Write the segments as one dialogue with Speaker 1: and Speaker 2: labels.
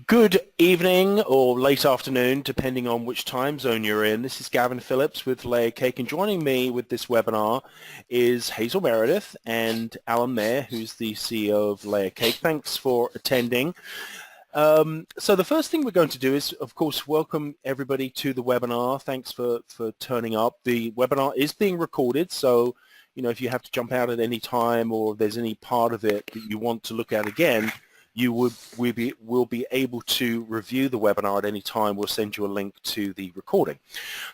Speaker 1: Good evening or late afternoon, depending on which time zone you're in. This is Gavin Phillips with LayerCake, and joining me with this webinar is Hazel Meredith and Alan Mayer, who's the CEO of LayerCake. Thanks for attending. So the first thing we're going to do is, of course, welcome everybody to the webinar. Thanks for turning up. The webinar is being recorded, so if you have to jump out at any time or there's any part of it that you want to look at again, we'll be able to review the webinar at any time. We'll send you a link to the recording.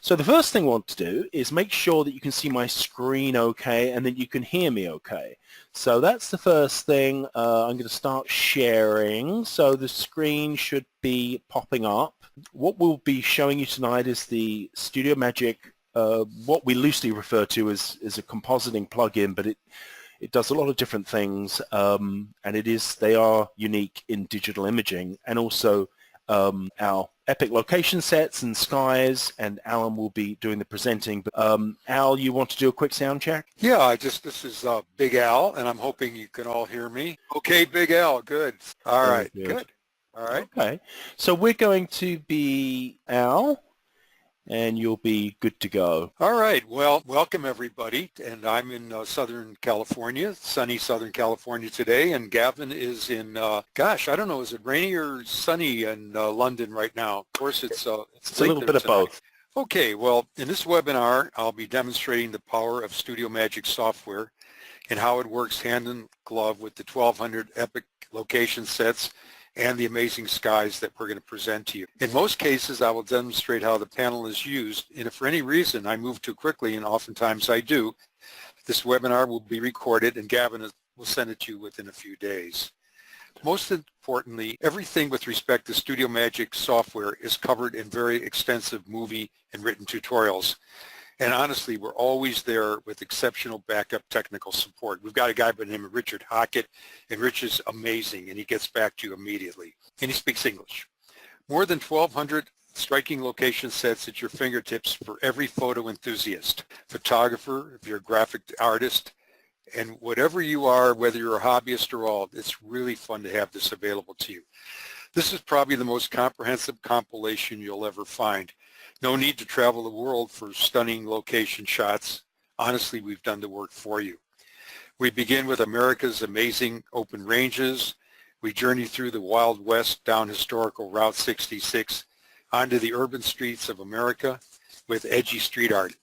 Speaker 1: So the first thing I want to do is make sure that you can see my screen okay and that you can hear me okay. So that's the first thing. I'm going to start sharing. So the screen should be popping up. What we'll be showing you tonight is the Studio Magic, what we loosely refer to as a compositing plugin, but it does a lot of different things, and they are unique in digital imaging, and also our epic location sets and skies, and Alan will be doing the presenting. But Al, you want to do a quick sound check?
Speaker 2: Yeah, this is Big Al, and I'm hoping you can all hear me. Okay, Big Al, good. All right, good. All right.
Speaker 1: Okay, so we're going to be Al, and you'll be good to go.
Speaker 2: All right. Well, welcome everybody. And I'm in Southern California, sunny Southern California today. And Gavin is in, gosh, I don't know, is it rainy or sunny in London right now? Of course, it's
Speaker 1: a little bit of both.
Speaker 2: Okay. Well, in this webinar, I'll be demonstrating the power of Studio Magic software and how it works hand in glove with the 1200 epic location sets and the amazing skies that we're going to present to you. In most cases, I will demonstrate how the panel is used, and if for any reason I move too quickly, and oftentimes I do, this webinar will be recorded and Gavin will send it to you within a few days. Most importantly, everything with respect to Studio Magic software is covered in very extensive movie and written tutorials. And honestly, we're always there with exceptional backup technical support. We've got a guy by the name of Richard Hockett, and Rich is amazing, and he gets back to you immediately. And he speaks English. More than 1,200 striking location sets at your fingertips for every photo enthusiast, photographer, if you're a graphic artist, and whatever you are, whether you're a hobbyist or all, it's really fun to have this available to you. This is probably the most comprehensive compilation you'll ever find. No need to travel the world for stunning location shots. Honestly, we've done the work for you. We begin with America's amazing open ranges. We journey through the Wild West down historical Route 66 onto the urban streets of America with edgy street art.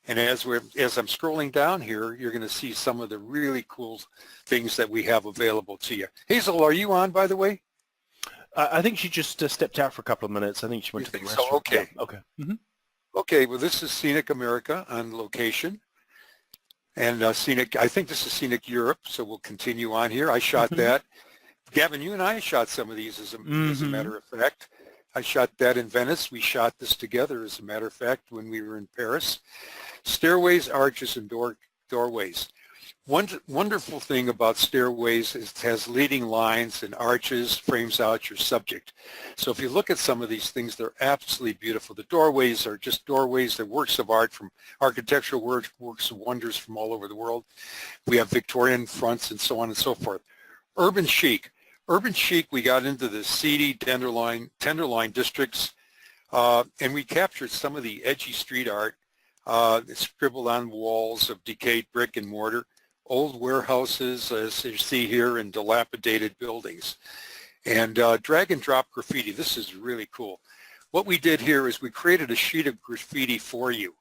Speaker 2: And as I'm scrolling down here, you're going to see some of the really cool things that we have available to you. Hazel, are you on, by the way?
Speaker 1: I think she just stepped out for a couple of minutes. I think she went to the restroom.
Speaker 2: So, okay.
Speaker 1: Yeah. Okay. Mm-hmm.
Speaker 2: Okay. Well, this is Scenic America on location, and I think this is Scenic Europe. So we'll continue on here. I shot that. Gavin, you and I shot some of these as a matter of fact. I shot that in Venice. We shot this together, as a matter of fact, when we were in Paris. Stairways, arches, and doorways. One wonderful thing about stairways is it has leading lines and arches, frames out your subject. So if you look at some of these things, they're absolutely beautiful. The doorways are just doorways. They're works of art from architectural works of wonders from all over the world. We have Victorian fronts and so on and so forth. Urban chic. Urban chic, we got into the seedy tenderloin districts, and we captured some of the edgy street art scribbled on walls of decayed brick and mortar, old warehouses, as you see here, in dilapidated buildings. And drag and drop graffiti. This is really cool. What we did here is we created a sheet of graffiti for you.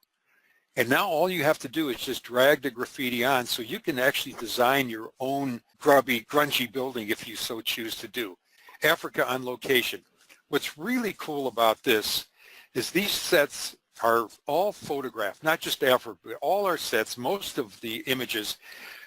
Speaker 2: And now all you have to do is just drag the graffiti on, so you can actually design your own grubby, grungy building if you so choose to do. Africa on location. What's really cool about this is these sets are all photographed, not just Africa, but all our sets. Most of the images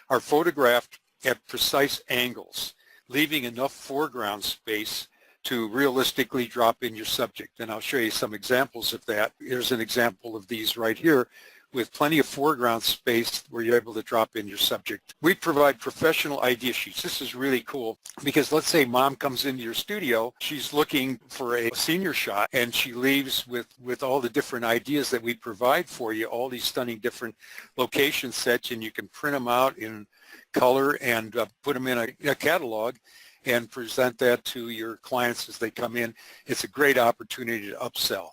Speaker 2: are photographed at precise angles, leaving enough foreground space to realistically drop in your subject. And I'll show you some examples of that. Here's an example of these right here, with plenty of foreground space where you're able to drop in your subject. We provide professional idea sheets. This is really cool because let's say mom comes into your studio, she's looking for a senior shot, and she leaves with all the different ideas that we provide for you, all these stunning different location sets, and you can print them out in color and put them in a catalog. and present that to your clients as they come in. It's a great opportunity to upsell.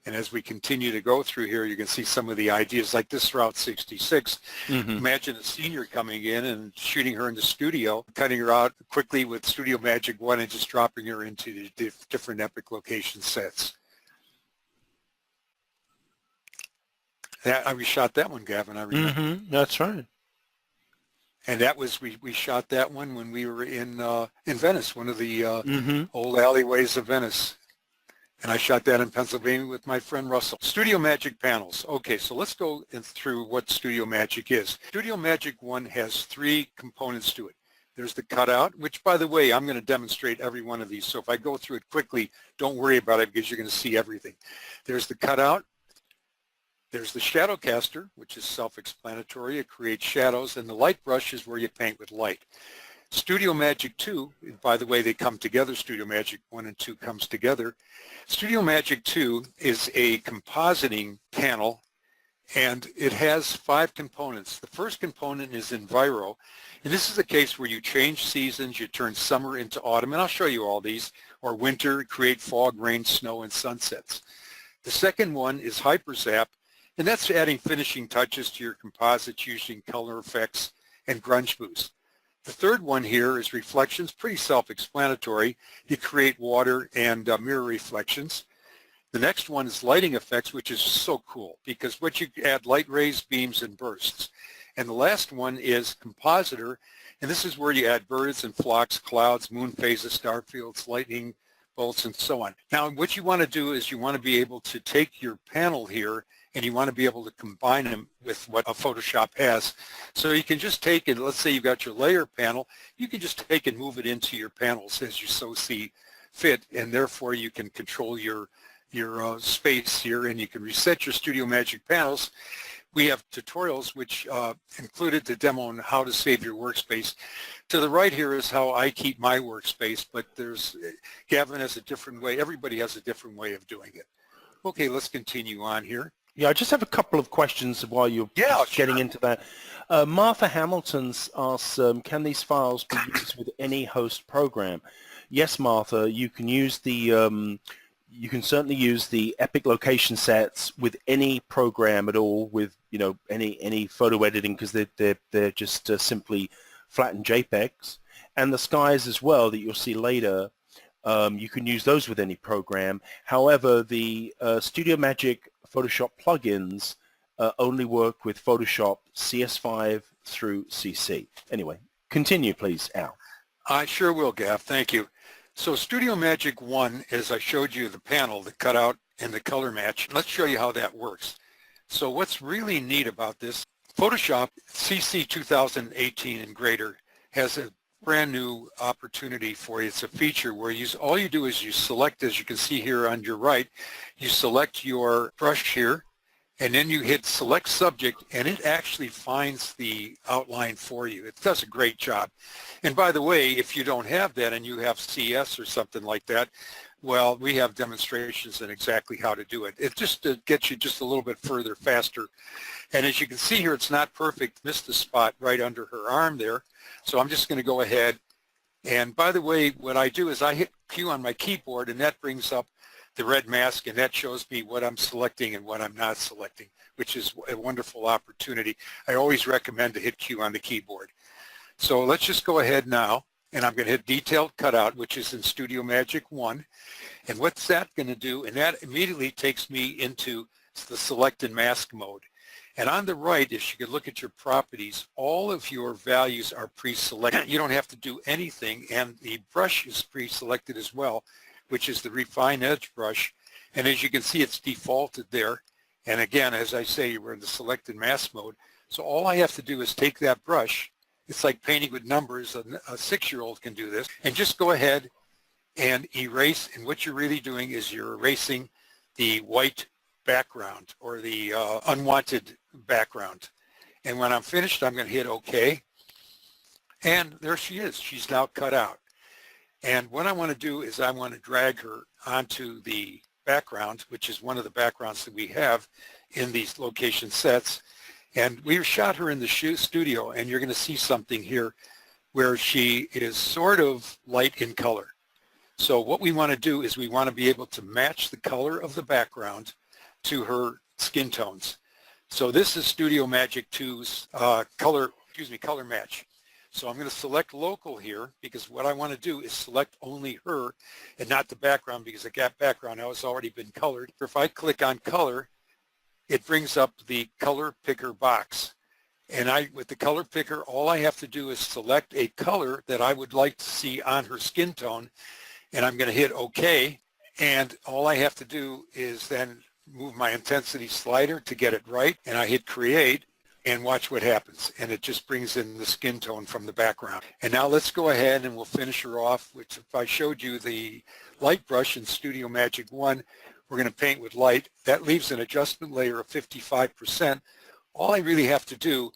Speaker 2: And as we continue to go through here, you can see some of the ideas like this Route 66. Imagine a senior coming in and shooting her in the studio, cutting her out quickly with Studio Magic 1 and just dropping her into the different Epic location sets. We shot that one, Gavin, I remember.
Speaker 1: That's right.
Speaker 2: And that was, we shot that one when we were in Venice, one of the old alleyways of Venice. And I shot that in Pennsylvania with my friend Russell. Studio Magic panels. Okay, so let's go through what Studio Magic is. Studio Magic 1 has 3 components to it. There's the cutout, which, by the way, I'm going to demonstrate every one of these. So if I go through it quickly, don't worry about it because you're going to see everything. There's the cutout. There's the shadow caster, which is self-explanatory. It creates shadows. And the light brush is where you paint with light. Studio Magic 2, by the way, they come together. Studio Magic 1 and 2 comes together. Studio Magic 2 is a compositing panel, and it has 5 components. The first component is Enviro, and this is a case where you change seasons, you turn summer into autumn, and I'll show you all these, or winter, create fog, rain, snow, and sunsets. The second one is Hyperzap, and that's adding finishing touches to your composites using color effects and grunge boost. The third one here is reflections, pretty self-explanatory. You create water and mirror reflections. The next one is lighting effects, which is so cool because what you add light rays, beams, and bursts. And the last one is compositor, and this is where you add birds and flocks, clouds, moon phases, star fields, lightning bolts, and so on. Now, what you want to do is you want to be able to take your panel here and you want to be able to combine them with what a Photoshop has. So you can just take it, let's say you've got your layer panel, you can just take and move it into your panels as you so see fit, and therefore you can control your space here, and you can reset your Studio Magic panels. We have tutorials which included the demo on how to save your workspace. To the right here is how I keep my workspace, but Gavin has a different way. Everybody has a different way of doing it. Okay, let's continue on here.
Speaker 1: Yeah, I just have a couple of questions while you're getting into that. Martha Hamilton's asks, can these files be used with any host program? Yes, Martha, you can use the you can certainly use the Epic location sets with any program at all, with any photo editing, because they're just simply flattened JPEGs, and the skies as well that you'll see later. You can use those with any program. However, the Studio Magic Photoshop plugins only work with Photoshop CS5 through CC. Anyway, continue, please, Al.
Speaker 2: I sure will, Gav. Thank you. So Studio Magic 1, as I showed you the panel, the cutout, and the color match, let's show you how that works. So what's really neat about this, Photoshop CC 2018 and greater has a brand new opportunity for you. It's a feature where all you do is you select, as you can see here on your right, you select your brush here, and then you hit select subject, and it actually finds the outline for you. It does a great job. And by the way, if you don't have that and you have CS or something like that, well, we have demonstrations on exactly how to do it. It just gets you just a little bit further, faster. And as you can see here, it's not perfect. Missed the spot right under her arm there. So I'm just going to go ahead. And by the way, what I do is I hit Q on my keyboard, and that brings up the red mask, and that shows me what I'm selecting and what I'm not selecting, which is a wonderful opportunity. I always recommend to hit Q on the keyboard. So let's just go ahead now, and I'm going to hit Detailed Cutout, which is in Studio Magic 1. And what's that going to do? And that immediately takes me into the Select and Mask mode. And on the right, if you could look at your properties, all of your values are pre-selected. You don't have to do anything, and the brush is pre-selected as well, which is the Refine Edge brush. And as you can see, it's defaulted there. And again, as I say, we're in the Select and Mask mode. So all I have to do is take that brush. It's like painting with numbers. A 6-year-old can do this. And just go ahead and erase. And what you're really doing is you're erasing the white background or the unwanted background. And when I'm finished, I'm going to hit OK. And there she is. She's now cut out. And what I want to do is I want to drag her onto the background, which is one of the backgrounds that we have in these location sets. And we shot her in the studio, and you're going to see something here where she is sort of light in color. So what we want to do is we want to be able to match the color of the background to her skin tones. So this is Studio Magic 2's color match. So I'm going to select local here because what I want to do is select only her and not the background, because the background has already been colored. If I click on color, it brings up the color picker box. And with the color picker, all I have to do is select a color that I would like to see on her skin tone, and I'm going to hit OK. And all I have to do is then move my intensity slider to get it right, and I hit create, and watch what happens. And it just brings in the skin tone from the background. And now let's go ahead and we'll finish her off, which if I showed you the light brush in Studio Magic 1, we're going to paint with light. That leaves an adjustment layer of 55%. All I really have to do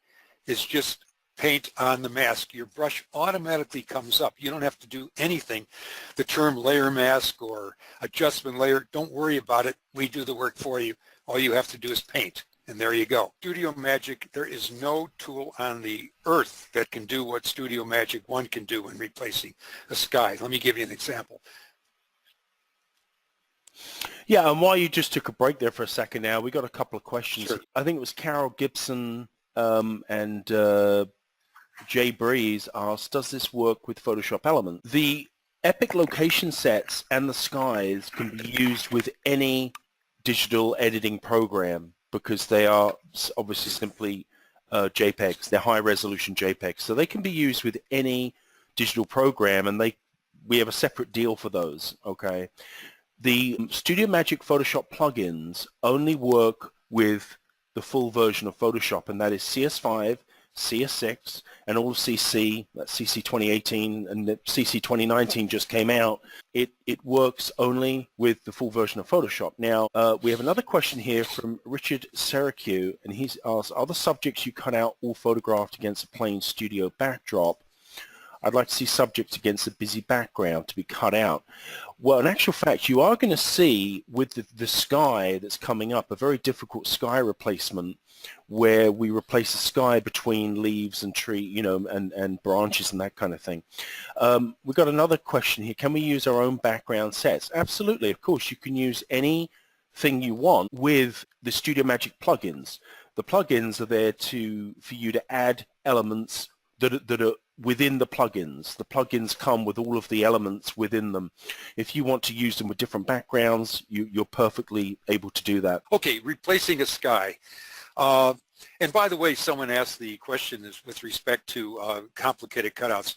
Speaker 2: is just paint on the mask. Your brush automatically comes up. You don't have to do anything. The term layer mask or adjustment layer, don't worry about it. We do the work for you. All you have to do is paint. And there you go. Studio Magic, there is no tool on the earth that can do what Studio Magic 1 can do in replacing a sky. Let me give you an example.
Speaker 1: Yeah, and while you just took a break there for a second now, we got a couple of questions.
Speaker 2: Sure.
Speaker 1: I think it was Carol Gibson and Jay Breeze asked, does this work with Photoshop Elements? The epic location sets and the skies can be used with any digital editing program, because they are obviously simply JPEGs. They're high-resolution JPEGs. So they can be used with any digital program, and we have a separate deal for those, okay? The Studio Magic Photoshop plugins only work with the full version of Photoshop, and that is CS5, CS6, and all of CC, that's CC 2018, and the CC 2019 just came out. It works only with the full version of Photoshop. Now, we have another question here from Richard Syracuse, and he's asked, are the subjects you cut out all photographed against a plain studio backdrop? I'd like to see subjects against a busy background to be cut out. Well, in actual fact, you are going to see with the sky that's coming up, a very difficult sky replacement, where we replace the sky between leaves and tree, and branches and that kind of thing. We've got another question here. Can we use our own background sets? Absolutely, of course. You can use anything you want with the Studio Magic plugins. The plugins are there for you to add elements that are within the plugins. The plugins come with all of the elements within them. If you want to use them with different backgrounds, you're perfectly able to do that.
Speaker 2: Okay, replacing a sky. And by the way, someone asked the question is with respect to complicated cutouts.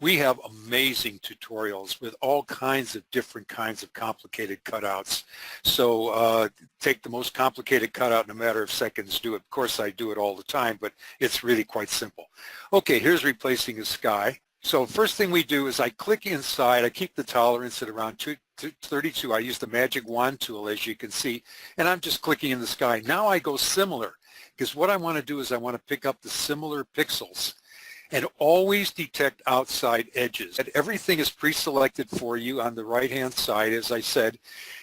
Speaker 2: We have amazing tutorials with all kinds of different kinds of complicated cutouts. So take the most complicated cutout in a matter of seconds, do it. Of course, I do it all the time, but it's really quite simple. Okay, here's replacing a sky. So first thing we do is I click inside. I keep the tolerance at around 32. I use the Magic Wand tool, as you can see, and I'm just clicking in the sky. Now I go similar, because what I want to do is I want to pick up the similar pixels and always detect outside edges. And everything is pre-selected for you on the right-hand side, as I said,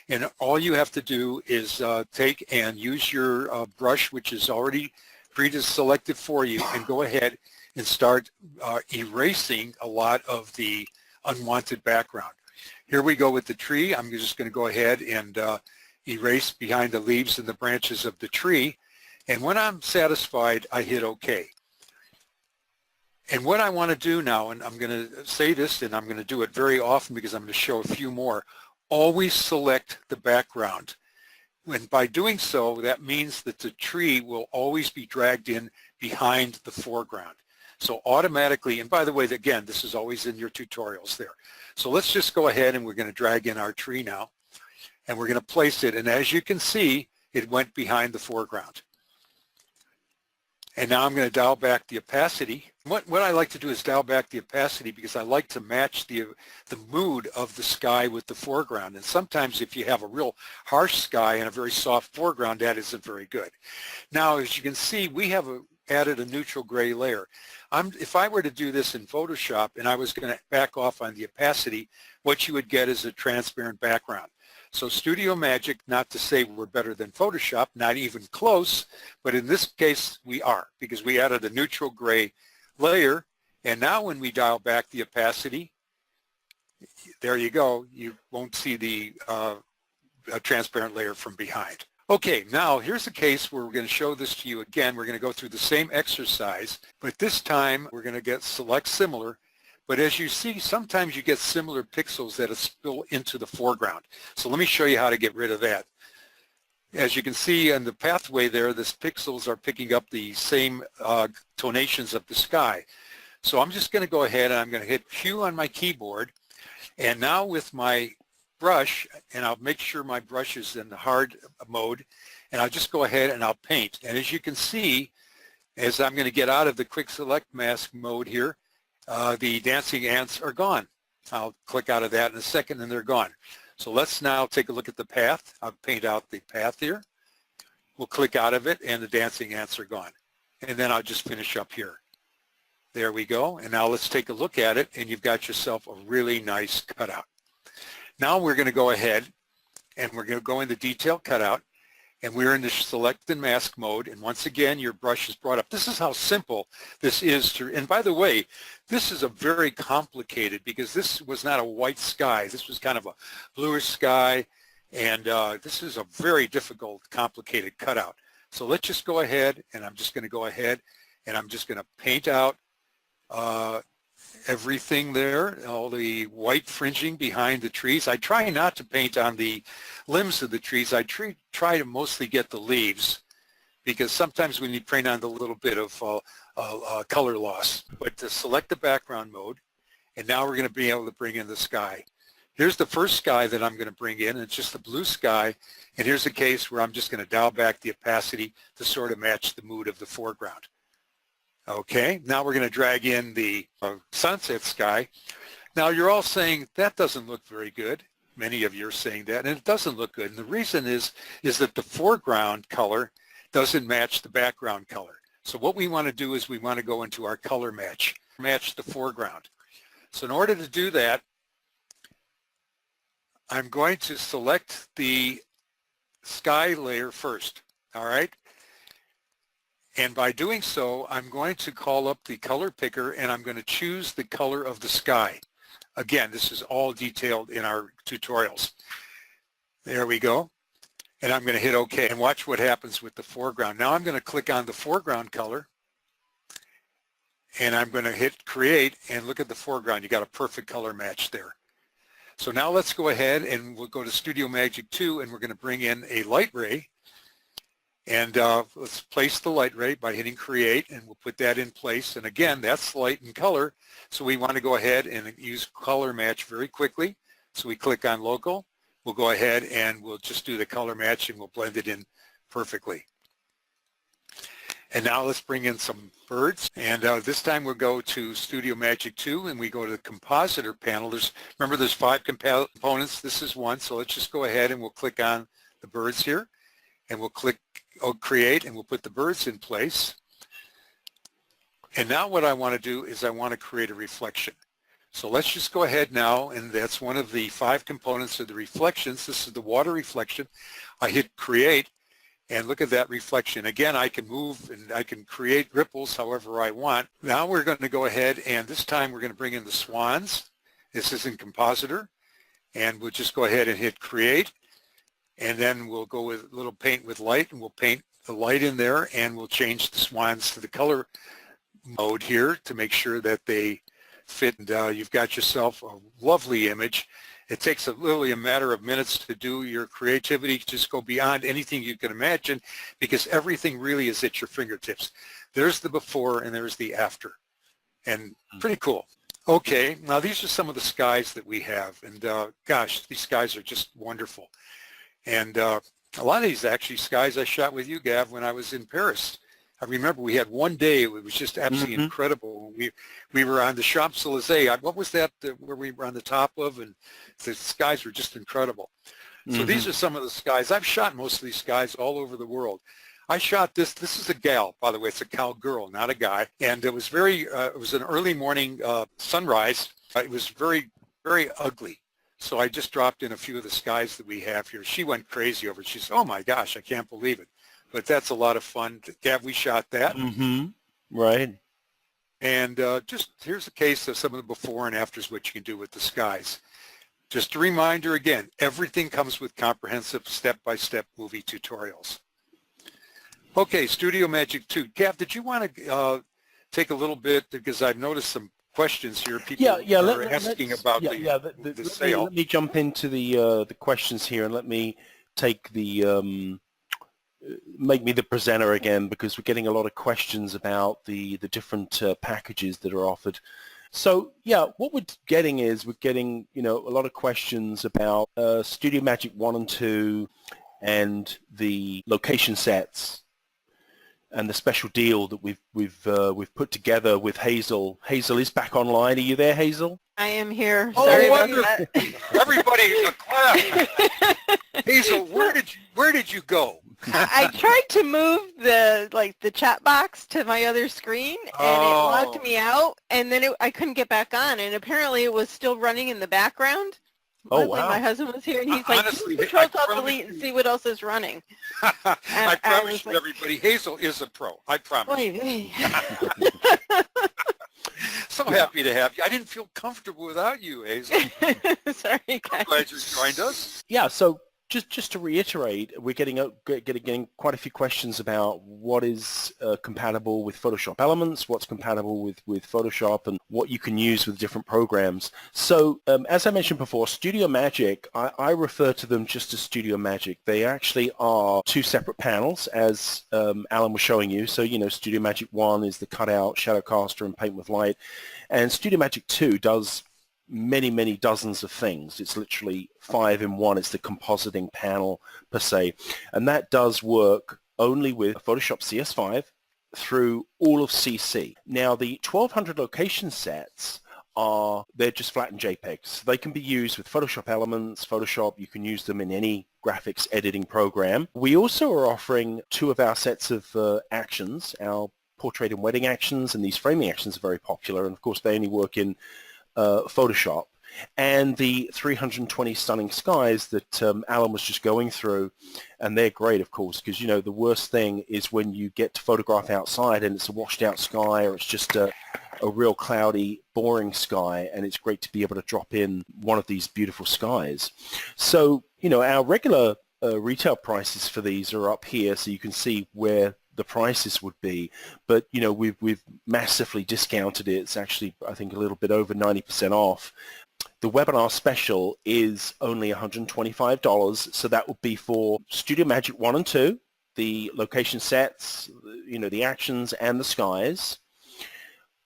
Speaker 2: and all you have to do is take and use your brush, which is already pre-selected for you, and go ahead and start erasing a lot of the unwanted background. Here we go with the tree. I'm just going to go ahead and erase behind the leaves and the branches of the tree, and when I'm satisfied, I hit OK. And what I want to do now, and I'm going to say this, and I'm going to do it very often because I'm going to show a few more, always select the background. And by doing so, that means that the tree will always be dragged in behind the foreground. So automatically, and by the way, again, this is always in your tutorials there. So let's just go ahead and we're going to drag in our tree now, and we're going to place it. And as you can see, it went behind the foreground. And now I'm going to dial back the opacity. What I like to do is dial back the opacity because I like to match the mood of the sky with the foreground. And sometimes if you have a real harsh sky and a very soft foreground, that isn't very good. Now, as you can see, we have added a neutral gray layer. If I were to do this in Photoshop and I was going to back off on the opacity, what you would get is a transparent background. So Studio Magic, not to say we're better than Photoshop, not even close, but in this case we are, because we added a neutral gray layer, And now when we dial back the opacity, there you go. You won't see the transparent layer from behind. Okay, now here's a case where we're going to show this to you again. We're going to go through the same exercise, but this time we're going to select similar. But as you see, sometimes you get similar pixels that spill into the foreground. So let me show you how to get rid of that. As you can see on the pathway there, these pixels are picking up the same tonations of the sky. So I'm just going to go ahead and I'm going to hit Q on my keyboard. And now with my brush, and I'll make sure my brush is in the hard mode, and I'll just go ahead and I'll paint. And as you can see, as I'm going to get out of the quick select mask mode here, the dancing ants are gone. I'll click out of that in a second and they're gone. So let's now take a look at the path. I'll paint out the path here. We'll click out of it and the dancing ants are gone. And then I'll just finish up here. There we go. And now let's take a look at it, and you've got yourself a really nice cutout. Now we're going to go ahead and we're going to go into detail cutout, and we're in the select and mask mode, and once again your brush is brought up. This is how simple this is to, and by the way, this is a very complicated, because this was not a white sky. This was kind of a bluish sky, and this is a very difficult, complicated cutout. So let's just go ahead, and I'm just going to go ahead and I'm just going to paint out everything there, all the white fringing behind the trees. I try not to paint on the limbs of the trees. I try to mostly get the leaves, because sometimes when you paint on the little bit of color loss. But to select the background mode, and now we're going to be able to bring in the sky. Here's the first sky that I'm going to bring in. It's just the blue sky, and here's a case where I'm just going to dial back the opacity to sort of match the mood of the foreground. Okay, now we're going to drag in the sunset sky. Now you're all saying that doesn't look very good. Many of you are saying that, and it doesn't look good. And the reason is that the foreground color doesn't match the background color. So what we want to do is we want to go into our color match the foreground. So in order to do that, I'm going to select the sky layer first, all right? And by doing so, I'm going to call up the color picker, and I'm going to choose the color of the sky. Again, this is all detailed in our tutorials. There we go. And I'm going to hit OK, and watch what happens with the foreground. Now I'm going to click on the foreground color, and I'm going to hit Create, and look at the foreground. You got a perfect color match there. So now let's go ahead and we'll go to Studio Magic 2, and we're going to bring in a light ray. And let's place the light ray by hitting Create, and we'll put that in place. And again, that's light and color, so we want to go ahead and use color match very quickly. So we click on Local. We'll go ahead and we'll just do the color match, and we'll blend it in perfectly. And now let's bring in some birds. And this time we'll go to Studio Magic 2, and we go to the Compositor panel. Remember, there's 5 components. This is one, so let's just go ahead and we'll click on the birds here. And we'll click Create, and we'll put the birds in place. And now what I want to do is I want to create a reflection. So let's just go ahead now, and that's one of the 5 components of the reflections. This is the water reflection. I hit Create, and look at that reflection. Again, I can move and I can create ripples however I want. Now we're going to go ahead, and this time we're going to bring in the swans. This is in Compositor, and we'll just go ahead and hit Create. And then we'll go with a little paint with light, and we'll paint the light in there, and we'll change the swans to the color mode here to make sure that they fit. And you've got yourself a lovely image. It takes literally a matter of minutes to do your creativity. Just go beyond anything you can imagine, because everything really is at your fingertips. There's the before and there's the after, and pretty cool. Okay, now these are some of the skies that we have, and gosh, these skies are just wonderful. And a lot of these actually skies I shot with you, Gav, when I was in Paris. I remember we had one day, it was just absolutely incredible. We were on the Champs-Élysées. What was that where we were on the top of? And the skies were just incredible. So these are some of the skies. I've shot most of these skies all over the world. I shot this. This is a gal, by the way. It's a cowgirl, not a guy. And it was it was an early morning sunrise. It was very, very ugly. So I just dropped in a few of the skies that we have here. She went crazy over it. She said, oh my gosh, I can't believe it. But that's a lot of fun. Gav, we shot that.
Speaker 1: Right.
Speaker 2: And just here's a case of some of the before and afters, what you can do with the skies. Just a reminder again, everything comes with comprehensive step-by-step movie tutorials. Okay, Studio Magic 2. Gav, did you want to take a little bit, because I've noticed some questions here. People are asking about the sale.
Speaker 1: Let me jump into the questions here, and let me take the make me the presenter again, because we're getting a lot of questions about the different packages that are offered. So yeah, what we're getting is a lot of questions about Studio Magic 1 and 2 and the location sets and the special deal that we've put together with Hazel. Hazel is back online. Are you there, Hazel?
Speaker 3: I am here.
Speaker 2: Oh,
Speaker 3: Sorry about
Speaker 2: wonderful!
Speaker 3: that.
Speaker 2: Everybody, a clap. Hazel, where did you go?
Speaker 3: I tried to move the chat box to my other screen, and it logged me out, and then I couldn't get back on, and apparently it was still running in the background.
Speaker 1: Oh, wow.
Speaker 3: My husband was here, and he's like,
Speaker 2: Honestly,
Speaker 3: Control-Alt-Delete and see what else is running.
Speaker 2: I promise you, everybody, Hazel is a pro. I promise. So happy to have you. I didn't feel comfortable without you, Hazel.
Speaker 3: Sorry, guys.
Speaker 2: I'm glad you joined us.
Speaker 1: Yeah, so just to reiterate, we're getting quite a few questions about what is compatible with Photoshop Elements, what's compatible with Photoshop, and what you can use with different programs. So as I mentioned before, Studio Magic, I refer to them just as Studio Magic. They actually are two separate panels, as Alan was showing you. So, Studio Magic 1 is the cutout, shadow caster, and paint with light. And Studio Magic 2 does many dozens of things. It's literally 5 in 1. It's the compositing panel per se, and that does work only with Photoshop CS5 through all of CC. Now the 1200 location sets they're just flattened JPEGs. They can be used with Photoshop Elements, Photoshop. You can use them in any graphics editing program. We also are offering 2 of our sets of actions, our portrait and wedding actions, and these framing actions are very popular, and of course they only work in Photoshop, and the 320 stunning skies that Alan was just going through, and they're great, of course, because the worst thing is when you get to photograph outside and it's a washed out sky, or it's just a real cloudy, boring sky, and it's great to be able to drop in one of these beautiful skies. So our regular retail prices for these are up here, so you can see where the prices would be, but we've massively discounted it. It's actually, I think, a little bit over 90% off. The webinar special is only $125, so that would be for Studio Magic 1 and 2, the location sets, the actions and the skies.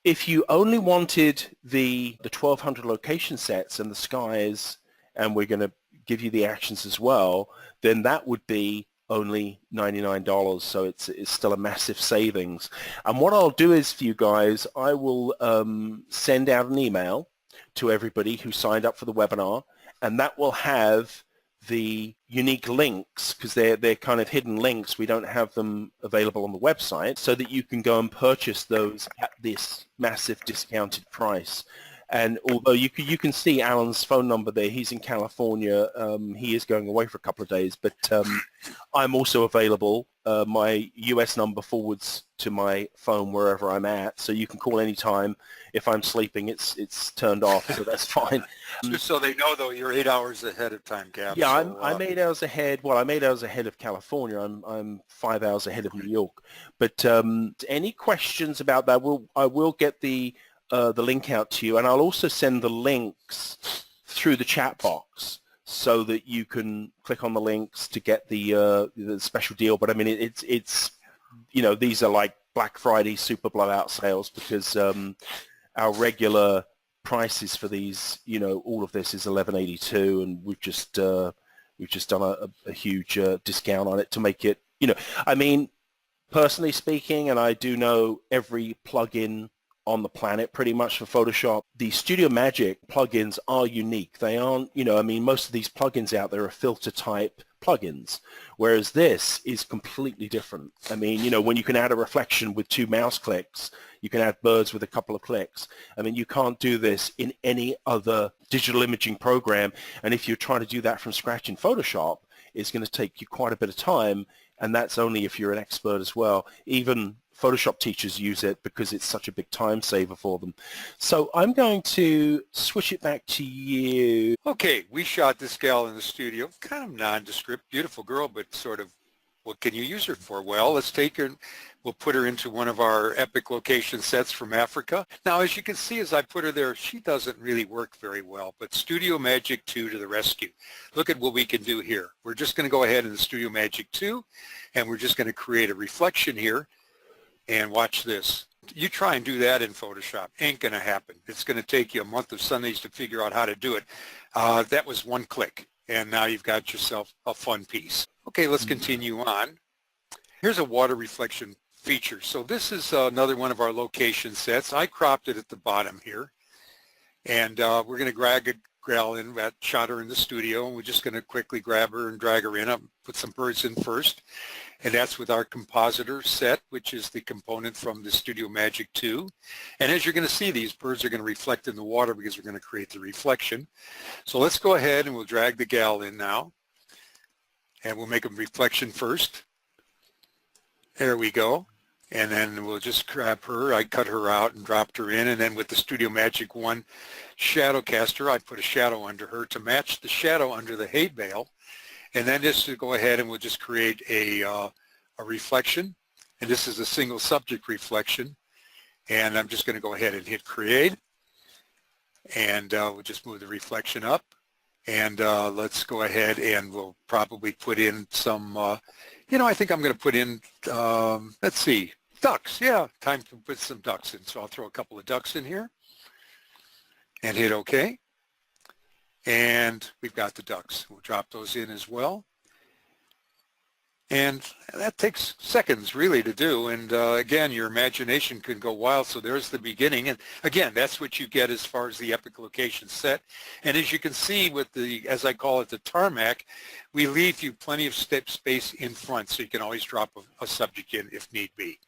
Speaker 1: If you only wanted the 1200 location sets and the skies, and we're going to give you the actions as well, then that would be only $99, so it's still a massive savings. And what I'll do is, for you guys, I will send out an email to everybody who signed up for the webinar, and that will have the unique links, because they're kind of hidden links. We don't have them available on the website, so that you can go and purchase those at this massive discounted price. And although you can see Alan's phone number there, he's in California. He is going away for a couple of days, but I'm also available. My US number forwards to my phone wherever I'm at, so you can call anytime. If I'm sleeping, it's turned off, so that's fine.
Speaker 2: Just so they know, though, you're 8 hours ahead of time, Gav.
Speaker 1: Yeah,
Speaker 2: so,
Speaker 1: I'm 8 hours ahead. Well, I'm 8 hours ahead of California. I'm 5 hours ahead of New York. But any questions about that? I will get the link out to you, and I'll also send the links through the chat box so that you can click on the links to get the special deal. But I mean, it's these are like Black Friday super blowout sales, because our regular prices for these, all of this is $11.82, and we've just done a huge discount on it to make it, I mean, personally speaking, and I do know every plugin on the planet pretty much for Photoshop, the Studio Magic plugins are unique. They aren't, I mean, most of these plugins out there are filter type plugins, whereas this is completely different. I mean, when you can add a reflection with 2 mouse clicks, you can add birds with a couple of clicks. I mean, you can't do this in any other digital imaging program, and if you're trying to do that from scratch in Photoshop, it's going to take you quite a bit of time. And that's only if you're an expert as well. Even Photoshop teachers use it because it's such a big time saver for them. So I'm going to switch it back to you.
Speaker 2: Okay, we shot this gal in the studio, kind of nondescript, beautiful girl, but sort of, what can you use her for? Well, let's take her, we'll put her into one of our epic location sets from Africa. Now, as you can see, as I put her there, she doesn't really work very well, but Studio Magic 2 to the rescue. Look at what we can do here. We're just going to go ahead in the Studio Magic 2, and we're just going to create a reflection here, and watch this. You try and do that in Photoshop, ain't going to happen. It's going to take you a month of Sundays to figure out how to do it. That was one click, and now you've got yourself a fun piece. Okay, let's continue on. Here's a water reflection feature. So this is another one of our location sets. I cropped it at the bottom here, and we're going to drag a gal in that shot her in the studio, and we're just going to quickly grab her and drag her in. I'll put some birds in first, and that's with our compositor set, which is the component from the Studio Magic 2. And as you're going to see, these birds are going to reflect in the water because we're going to create the reflection. So let's go ahead and we'll drag the gal in now, and we'll make a reflection first. There we go. And then we'll just grab her. I cut her out and dropped her in, and then with the Studio Magic 1 shadow caster, I put a shadow under her to match the shadow under the hay bale. And then just to go ahead and we'll just create a reflection. And this is a single subject reflection. And I'm just going to go ahead and hit create. And we'll just move the reflection up. And let's go ahead and we'll probably put in some, I think I'm going to put in, let's see, ducks. Yeah, time to put some ducks in. So I'll throw a couple of ducks in here and hit OK. And we've got the ducks. We'll drop those in as well. And that takes seconds really to do. And again, your imagination can go wild. So there's the beginning. And again, that's what you get as far as the epic location set. And as you can see with the, as I call it, the tarmac, we leave you plenty of space in front. So you can always drop a subject in if need be.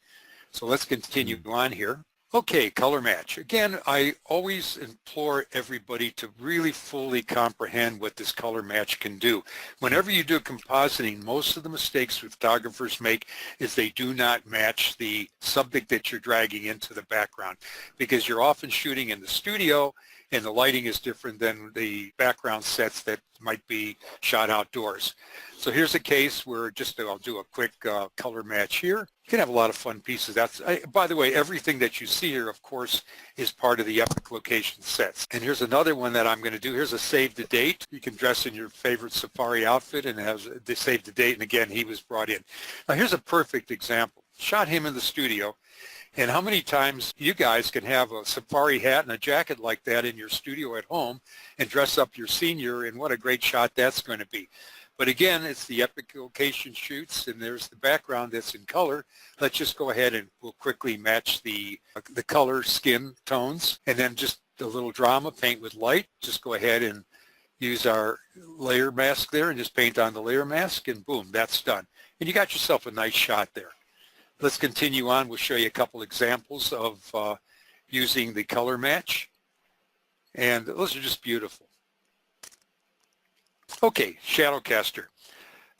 Speaker 2: So let's continue on here. Okay, color match. Again, I always implore everybody to really fully comprehend what this color match can do. Whenever you do compositing, most of the mistakes photographers make is they do not match the subject that you're dragging into the background, because you're often shooting in the studio and the lighting is different than the background sets that might be shot outdoors. So here's a case where I'll do a quick color match here. You can have a lot of fun pieces. By the way, everything that you see here, of course, is part of the epic location sets. And here's another one that I'm going to do. Here's a save the date. You can dress in your favorite safari outfit and have the save the date. And again, he was brought in. Now here's a perfect example. Shot him in the studio. And how many times you guys can have a safari hat and a jacket like that in your studio at home and dress up your senior, and what a great shot that's going to be. But again, it's the epic location shoots, and there's the background that's in color. Let's just go ahead and we'll quickly match the color skin tones, and then just a little drama, paint with light. Just go ahead and use our layer mask there and just paint on the layer mask, and boom, that's done. And you got yourself a nice shot there. Let's continue on. We'll show you a couple examples of using the color match. And those are just beautiful. Okay, Shadowcaster.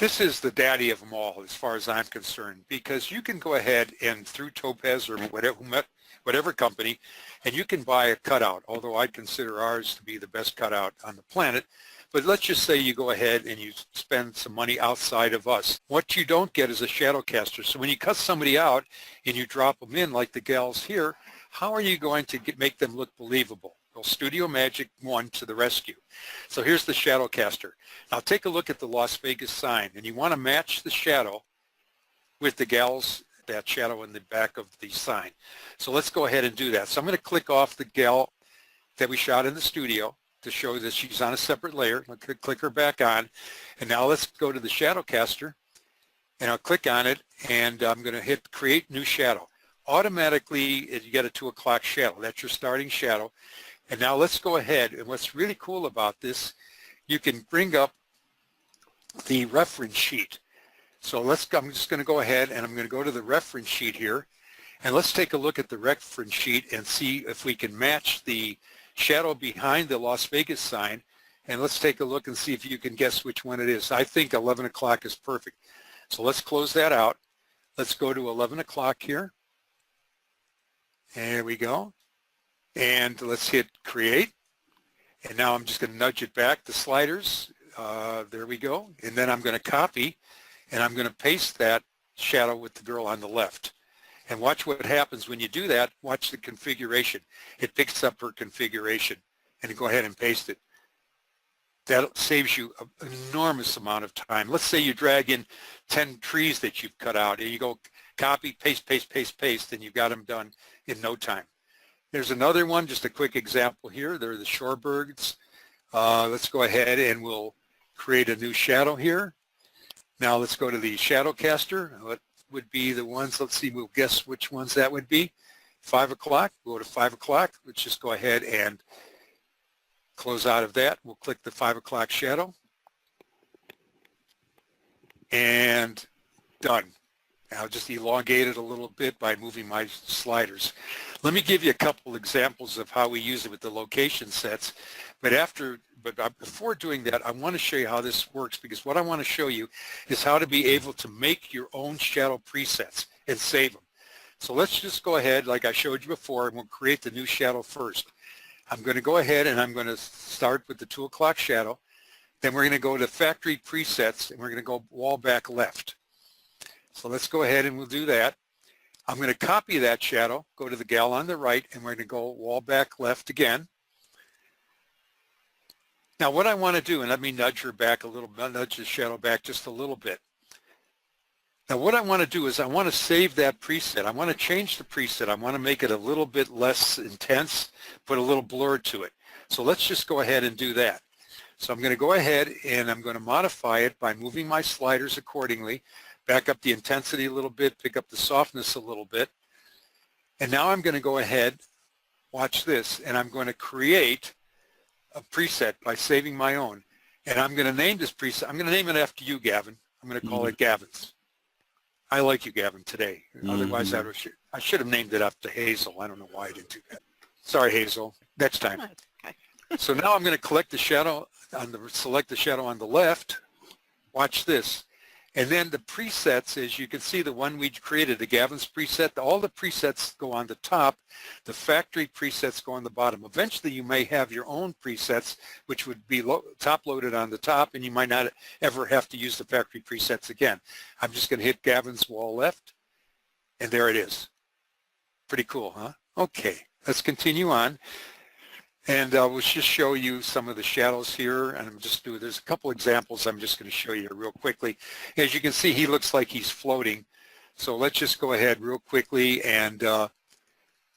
Speaker 2: This is the daddy of them all as far as I'm concerned, because you can go ahead and through Topaz or whatever company, and you can buy a cutout, although I'd consider ours to be the best cutout on the planet. But let's just say you go ahead and you spend some money outside of us. What you don't get is a shadow caster. So when you cut somebody out and you drop them in like the gals here, how are you going to make them look believable? Well, Studio Magic 1 to the rescue. So here's the shadow caster. Now take a look at the Las Vegas sign, and you want to match the shadow with the gals, that shadow in the back of the sign. So let's go ahead and do that. So I'm going to click off the gal that we shot in the studio to show that she's on a separate layer. I'll click her back on. And now let's go to the shadow caster, and I'll click on it, and I'm going to hit create new shadow. Automatically you get a 2 o'clock shadow. That's your starting shadow. And now let's go ahead, and what's really cool about this, you can bring up the reference sheet. So I'm just going to go ahead and I'm going to go to the reference sheet here, and let's take a look at the reference sheet and see if we can match the shadow behind the Las Vegas sign. And let's take a look and see if you can guess which one it is. I think 11 o'clock is perfect. So let's close that out. Let's go to 11 o'clock here. There we go. And let's hit create. And now I'm just going to nudge it back, the sliders. There we go. And then I'm going to copy, and I'm going to paste that shadow with the girl on the left. And watch what happens when you do that. Watch the configuration. It picks up her configuration. And go ahead and paste it. That saves you an enormous amount of time. Let's say you drag in 10 trees that you've cut out, and you go copy, paste, paste, paste, paste, and you've got them done in no time. There's another one, just a quick example here. They're the shorebirds. Let's go ahead and we'll create a new shadow here. Now let's go to the shadow caster. What would be the ones? Let's see, we'll guess which ones that would be. 5 o'clock, go to 5 o'clock. Let's just go ahead and close out of that. We'll click the 5 o'clock shadow. And done. I'll just elongate it a little bit by moving my sliders. Let me give you a couple examples of how we use it with the location sets. But before doing that, I want to show you how this works, because what I want to show you is how to be able to make your own shadow presets and save them. So let's just go ahead, like I showed you before, and we'll create the new shadow first. I'm going to go ahead and I'm going to start with the 2 o'clock shadow. Then we're going to go to factory presets, and we're going to go wall back left. So let's go ahead and we'll do that. I'm going to copy that shadow, go to the gal on the right, and we're going to go wall back left again. Now what I want to do, and let me nudge her back a little, nudge the shadow back just a little bit. Now what I want to do is I want to save that preset. I want to change the preset. I want to make it a little bit less intense, put a little blur to it. So let's just go ahead and do that. So I'm going to go ahead and I'm going to modify it by moving my sliders accordingly. Back up the intensity a little bit, pick up the softness a little bit. And now I'm going to go ahead, watch this, and I'm going to create a preset by saving my own. And I'm going to name this preset, I'm going to name it after you, Gavin. I'm going to call it Gavin's. I like you, Gavin, today. Otherwise, I should have named it after Hazel. I don't know why I didn't do that. Sorry, Hazel. Next time.
Speaker 3: Okay.
Speaker 2: So now I'm going to select the shadow on the left. Watch this. And then the presets, as you can see, the one we created, the Gavin's preset, all the presets go on the top. The factory presets go on the bottom. Eventually, you may have your own presets, which would be top-loaded on the top, and you might not ever have to use the factory presets again. I'm just going to hit Gavin's wall left, and there it is. Pretty cool, huh? Okay, let's continue on. And we'll just show you some of the shadows here, and there's a couple examples I'm just going to show you real quickly. As you can see, he looks like he's floating. So let's just go ahead real quickly, and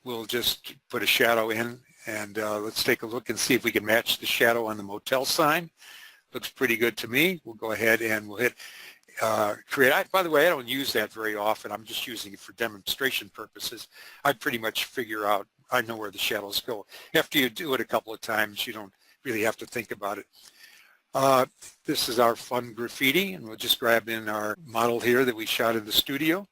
Speaker 2: we'll just put a shadow in, and let's take a look and see if we can match the shadow on the motel sign. Looks pretty good to me. We'll go ahead and we'll hit create. By the way, I don't use that very often. I'm just using it for demonstration purposes. I pretty much figure out, I know where the shadows go. After you do it a couple of times, you don't really have to think about it. This is our fun graffiti, and we'll just grab in our model here that we shot in the studio,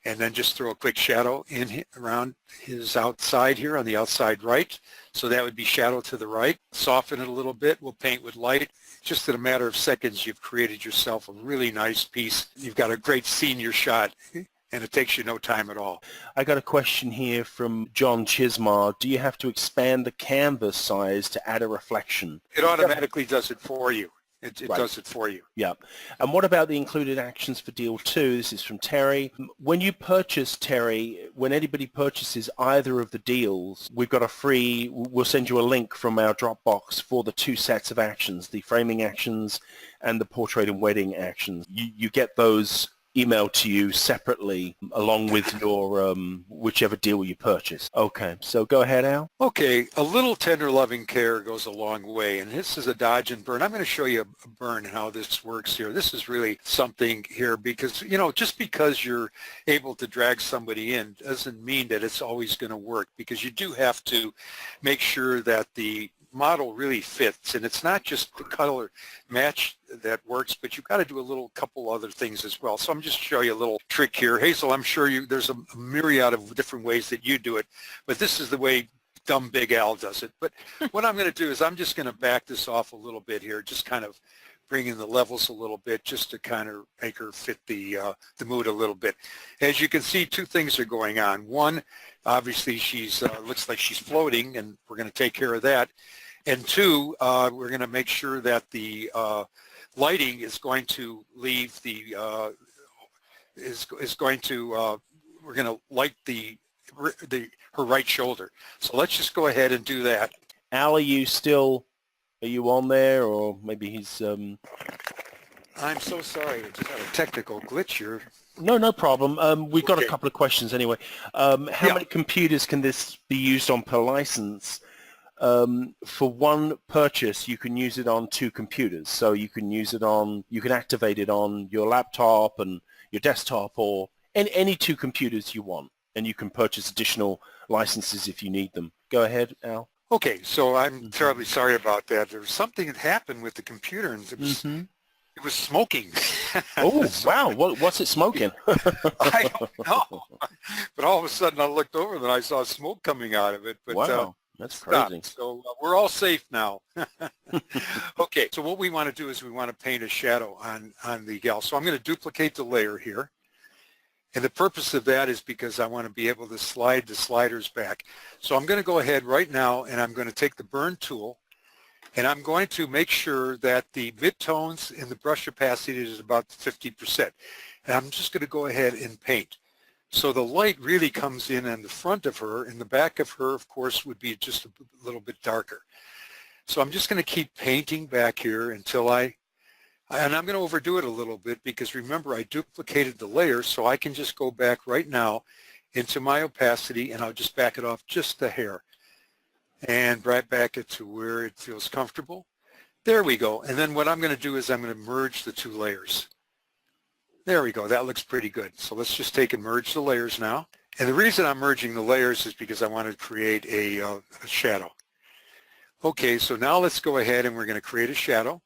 Speaker 2: and then just throw a quick shadow in around his outside here on the outside right. So that would be shadow to the right. Soften it a little bit. We'll paint with light. Just in a matter of seconds, you've created yourself a really nice piece. You've got a great senior shot, and it takes you no time at all.
Speaker 1: I got a question here from John Chismar. Do you have to expand the canvas size to add a reflection?
Speaker 2: It automatically does it for you. It
Speaker 1: Right.
Speaker 2: does it for you.
Speaker 1: Yeah. And what about the included actions for deal 2? This is from Terry. When you purchase, Terry, when anybody purchases either of the deals, we'll send you a link from our Dropbox for the 2 sets of actions, the framing actions and the portrait and wedding actions. You get those emailed to you separately along with your whichever deal you purchase. Okay, so go ahead, Al.
Speaker 2: Okay, a little tender loving care goes a long way, and this is a dodge and burn. I'm going to show you a burn and how this works here. This is really something here because, just because you're able to drag somebody in doesn't mean that it's always going to work, because you do have to make sure that the model really fits, and it's not just the color match that works, but you've got to do a couple other things as well. So I'm just show you a little trick here. Hazel, I'm sure there's a myriad of different ways that you do it, but this is the way dumb Big Al does it. But what I'm going to do is I'm just going to back this off a little bit here, just kind of bring in the levels a little bit just to kind of make her fit the mood a little bit. As you can see, two things are going on. One, obviously she's looks like she's floating, and we're going to take care of that. And two, we're going to make sure that the lighting is going to leave the we're going to light her right shoulder. So let's just go ahead and do that.
Speaker 1: Al, are you on there, or maybe he's...
Speaker 2: I'm so sorry, I just had a technical glitch here.
Speaker 1: No problem. We've got a couple of questions anyway. How many computers can this be used on per license? For one purchase, you can use it on 2 computers. So you can activate it on your laptop and your desktop, or any 2 computers you want. And you can purchase additional licenses if you need them. Go ahead, Al.
Speaker 2: Okay, so I'm terribly sorry about that. There was something that happened with the computer, and it was smoking.
Speaker 1: Oh, wow. What's it smoking?
Speaker 2: I don't know. But all of a sudden I looked over and I saw smoke coming out of it. But,
Speaker 1: wow, that's crazy.
Speaker 2: So we're all safe now. Okay, so what we want to do is we want to paint a shadow on the gal. So I'm going to duplicate the layer here. And the purpose of that is because I want to be able to slide the sliders back. So I'm going to go ahead right now, and I'm going to take the burn tool, and I'm going to make sure that the midtones in the brush opacity is about 50%. And I'm just going to go ahead and paint. So the light really comes in on the front of her, and the back of her, of course, would be just a little bit darker. So I'm just going to keep painting back here until and I'm going to overdo it a little bit because remember I duplicated the layer, so I can just go back right now into my opacity, and I'll just back it off just a hair and right back it to where it feels comfortable. There we go. And then what I'm going to do is I'm going to merge the 2 layers. There we go. That looks pretty good. So let's just take and merge the layers now. And the reason I'm merging the layers is because I want to create a shadow. Okay, so now let's go ahead and we're going to create a shadow.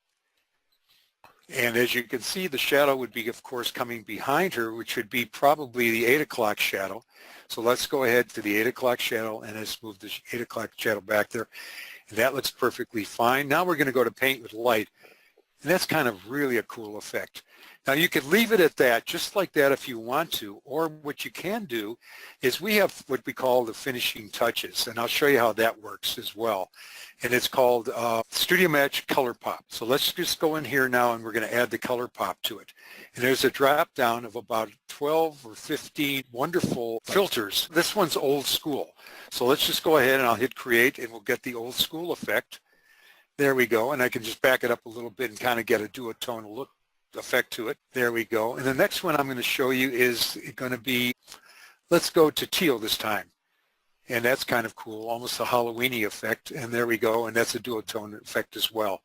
Speaker 2: And as you can see, the shadow would be, of course, coming behind her, which would be probably the 8 o'clock shadow. So let's go ahead to the 8 o'clock shadow, and let's move the 8 o'clock shadow back there. And that looks perfectly fine. Now we're going to go to paint with light. And that's kind of really a cool effect. Now you could leave it at that, just like that if you want to, or what you can do is we have what we call the finishing touches, and I'll show you how that works as well. And it's called Studio Match Color Pop. So let's just go in here now, and we're going to add the color pop to it. And there's a drop down of about 12 or 15 wonderful filters. This one's old school. So let's just go ahead and I'll hit create, and we'll get the old school effect. There we go, and I can just back it up a little bit and kind of get a duotone look effect to it. There we go. And the next one I'm going to show you is going to be, let's go to teal this time. And that's kind of cool, almost a Halloween-y effect. And there we go, and that's a duotone effect as well.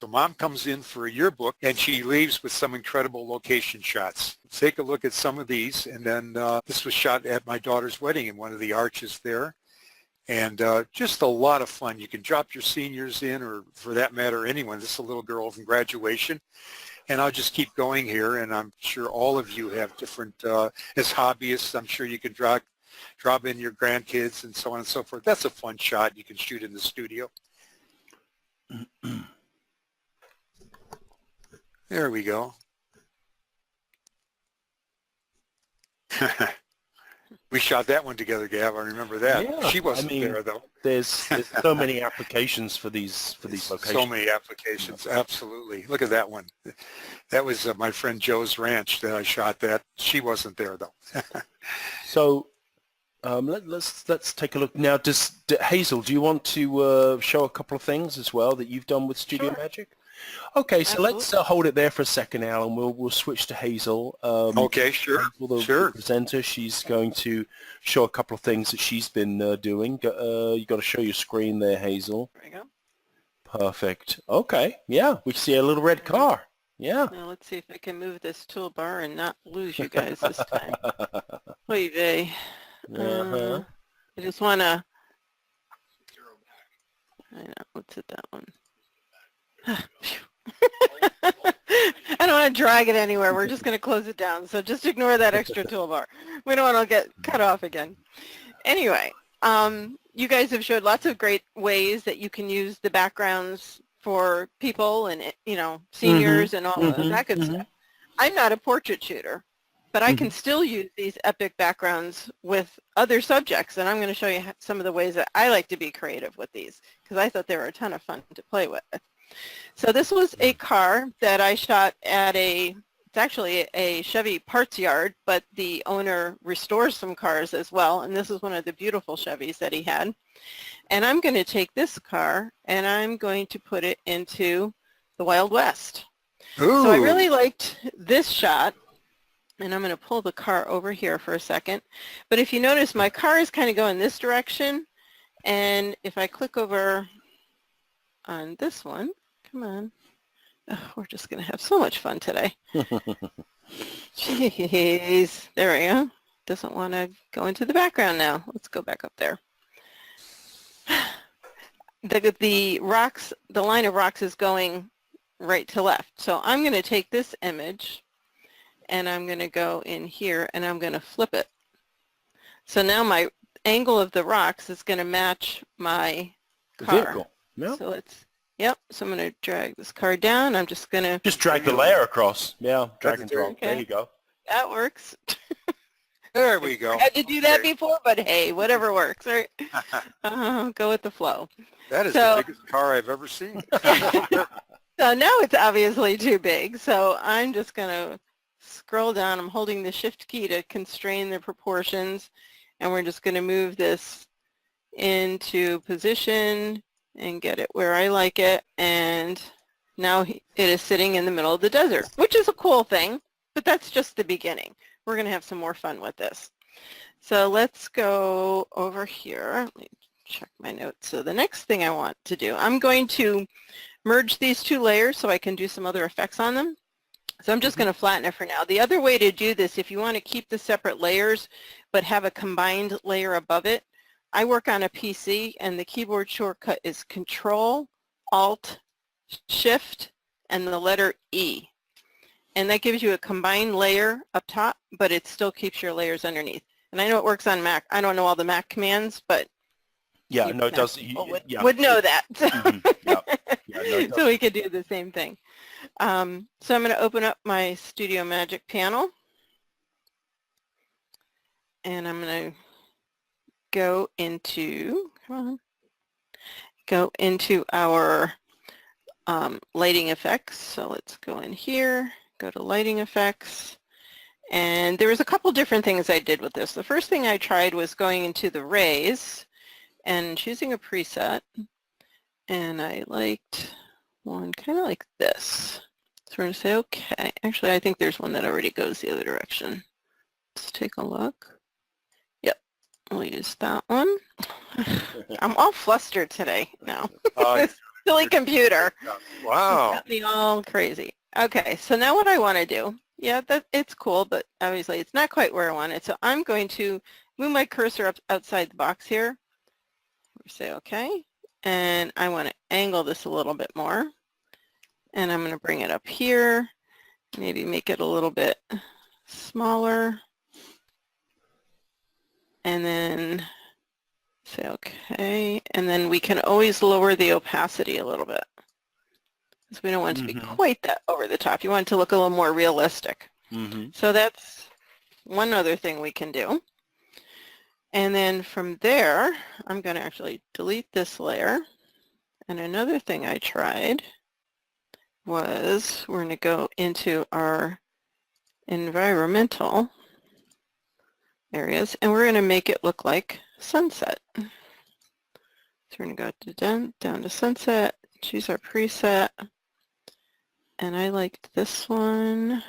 Speaker 2: So Mom comes in for a yearbook, and she leaves with some incredible location shots. Take a look at some of these, and then this was shot at my daughter's wedding in one of the arches there. And just a lot of fun. You can drop your seniors in, or for that matter, anyone. This is a little girl from graduation. And I'll just keep going here, and I'm sure all of you have different, as hobbyists, I'm sure you can drop in your grandkids and so on and so forth. That's a fun shot you can shoot in the studio. There we go. We shot that one together, Gav. I remember that.
Speaker 1: Yeah,
Speaker 2: She wasn't there, though.
Speaker 1: There's so many applications for these locations.
Speaker 2: So many applications, absolutely. Look at that one. That was my friend Joe's ranch that I shot that. She wasn't there, though.
Speaker 1: So let's take a look now. Hazel, do you want to show a couple of things as well that you've done with Studio Magic? Okay, so let's hold it there for a second, Al, and we'll switch to Hazel.
Speaker 2: Okay, sure.
Speaker 1: Hazel, the presenter, she's going to show a couple of things that she's been doing. You got to show your screen there, Hazel.
Speaker 3: There you go.
Speaker 1: Perfect. Okay, yeah, we see a little red car. Yeah.
Speaker 3: Now let's see if I can move this toolbar and not lose you guys this time. Oy vey. I just want to... I know, let's hit that one. I don't want to drag it anywhere. We're just going to close it down. So just ignore that extra toolbar. We don't want to get cut off again. Anyway, you guys have showed lots of great ways that you can use the backgrounds for people and, you know,
Speaker 1: Mm-hmm.
Speaker 3: seniors and all of
Speaker 1: Mm-hmm.
Speaker 3: that good
Speaker 1: Mm-hmm.
Speaker 3: stuff. I'm not a portrait shooter, but I
Speaker 1: Mm-hmm.
Speaker 3: can still use these epic backgrounds with other subjects, and I'm going to show you some of the ways that I like to be creative with these, because I thought they were a ton of fun to play with. So this was a car that I shot at it's actually a Chevy parts yard, but the owner restores some cars as well, and this is one of the beautiful Chevys that he had. And I'm going to take this car and I'm going to put it into the Wild West.
Speaker 2: Ooh.
Speaker 3: So I really liked this shot, and I'm going to pull the car over here for a second. But if you notice, my car is kind of going this direction, and if I click over on this one, come on, oh, we're just going to have so much fun today. Jeez, there we go. Doesn't want to go into the background now. Let's go back up there. The rocks, the line of rocks is going right to left. So I'm going to take this image and I'm going to go in here and I'm going to flip it. So now my angle of the rocks is going to match my car.
Speaker 1: Vehicle. Yeah.
Speaker 3: So it's, yep. So I'm going to drag this car down. I'm just going to
Speaker 1: Just drag the layer across. Yeah, drag and drop.
Speaker 3: Okay.
Speaker 1: There you go.
Speaker 3: That works.
Speaker 2: There we go.
Speaker 3: I had to do that
Speaker 2: Okay.
Speaker 3: before, but hey, whatever works, right? Go with the flow.
Speaker 2: That is
Speaker 3: So-
Speaker 2: the biggest car I've ever seen.
Speaker 3: So now it's obviously too big, so I'm just going to scroll down. I'm holding the shift key to constrain the proportions, and we're just going to move this into position and get it where I like it. And now it is sitting in the middle of the desert, which is a cool thing, but that's just the beginning. We're going to have some more fun with this. So let's go over here. Let me check my notes. So the next thing I want to do, I'm going to merge these two layers so I can do some other effects on them. So I'm just going to flatten it for now. The other way to do this, if you want to keep the separate layers but have a combined layer above it, I work on a PC and the keyboard shortcut is Control, Alt, Shift, and the letter E. And that gives you a combined layer up top, but it still keeps your layers underneath. And I know it works on Mac. I don't know all the Mac commands, but
Speaker 1: Yeah,
Speaker 3: you
Speaker 1: no, it
Speaker 3: Mac
Speaker 1: does.
Speaker 3: people
Speaker 1: Yeah.
Speaker 3: would know that.
Speaker 1: Mhm. Yeah. Yeah, no, it
Speaker 3: So we could do the same thing. So I'm going to open up my Studio Magic panel. And I'm going to go into, our lighting effects. So let's go in here, go to lighting effects. And there was a couple different things I did with this. The first thing I tried was going into the rays and choosing a preset. And I liked one kind of like this. So we're going to say, okay. Actually, I think there's one that already goes the other direction. Let's take a look. Yep, we'll use that one. I'm all flustered today now. This silly computer.
Speaker 2: Wow.
Speaker 3: Got me all crazy. Okay, so now what I want to do, yeah, it's cool, but obviously it's not quite where I want it. So I'm going to move my cursor up outside the box here. Say okay, and I want to angle this a little bit more. And I'm going to bring it up here, maybe make it a little bit smaller. And then say okay, and then we can always lower the opacity a little bit. Because we don't want it to be quite that over the top. You want it to look a little more realistic. So that's one other thing we can do. And then from there, I'm going to actually delete this layer. And another thing I tried was we're going to go into our environmental areas, and we're going to make it look like sunset. So we're going to go to down to sunset, choose our preset, and I liked this one.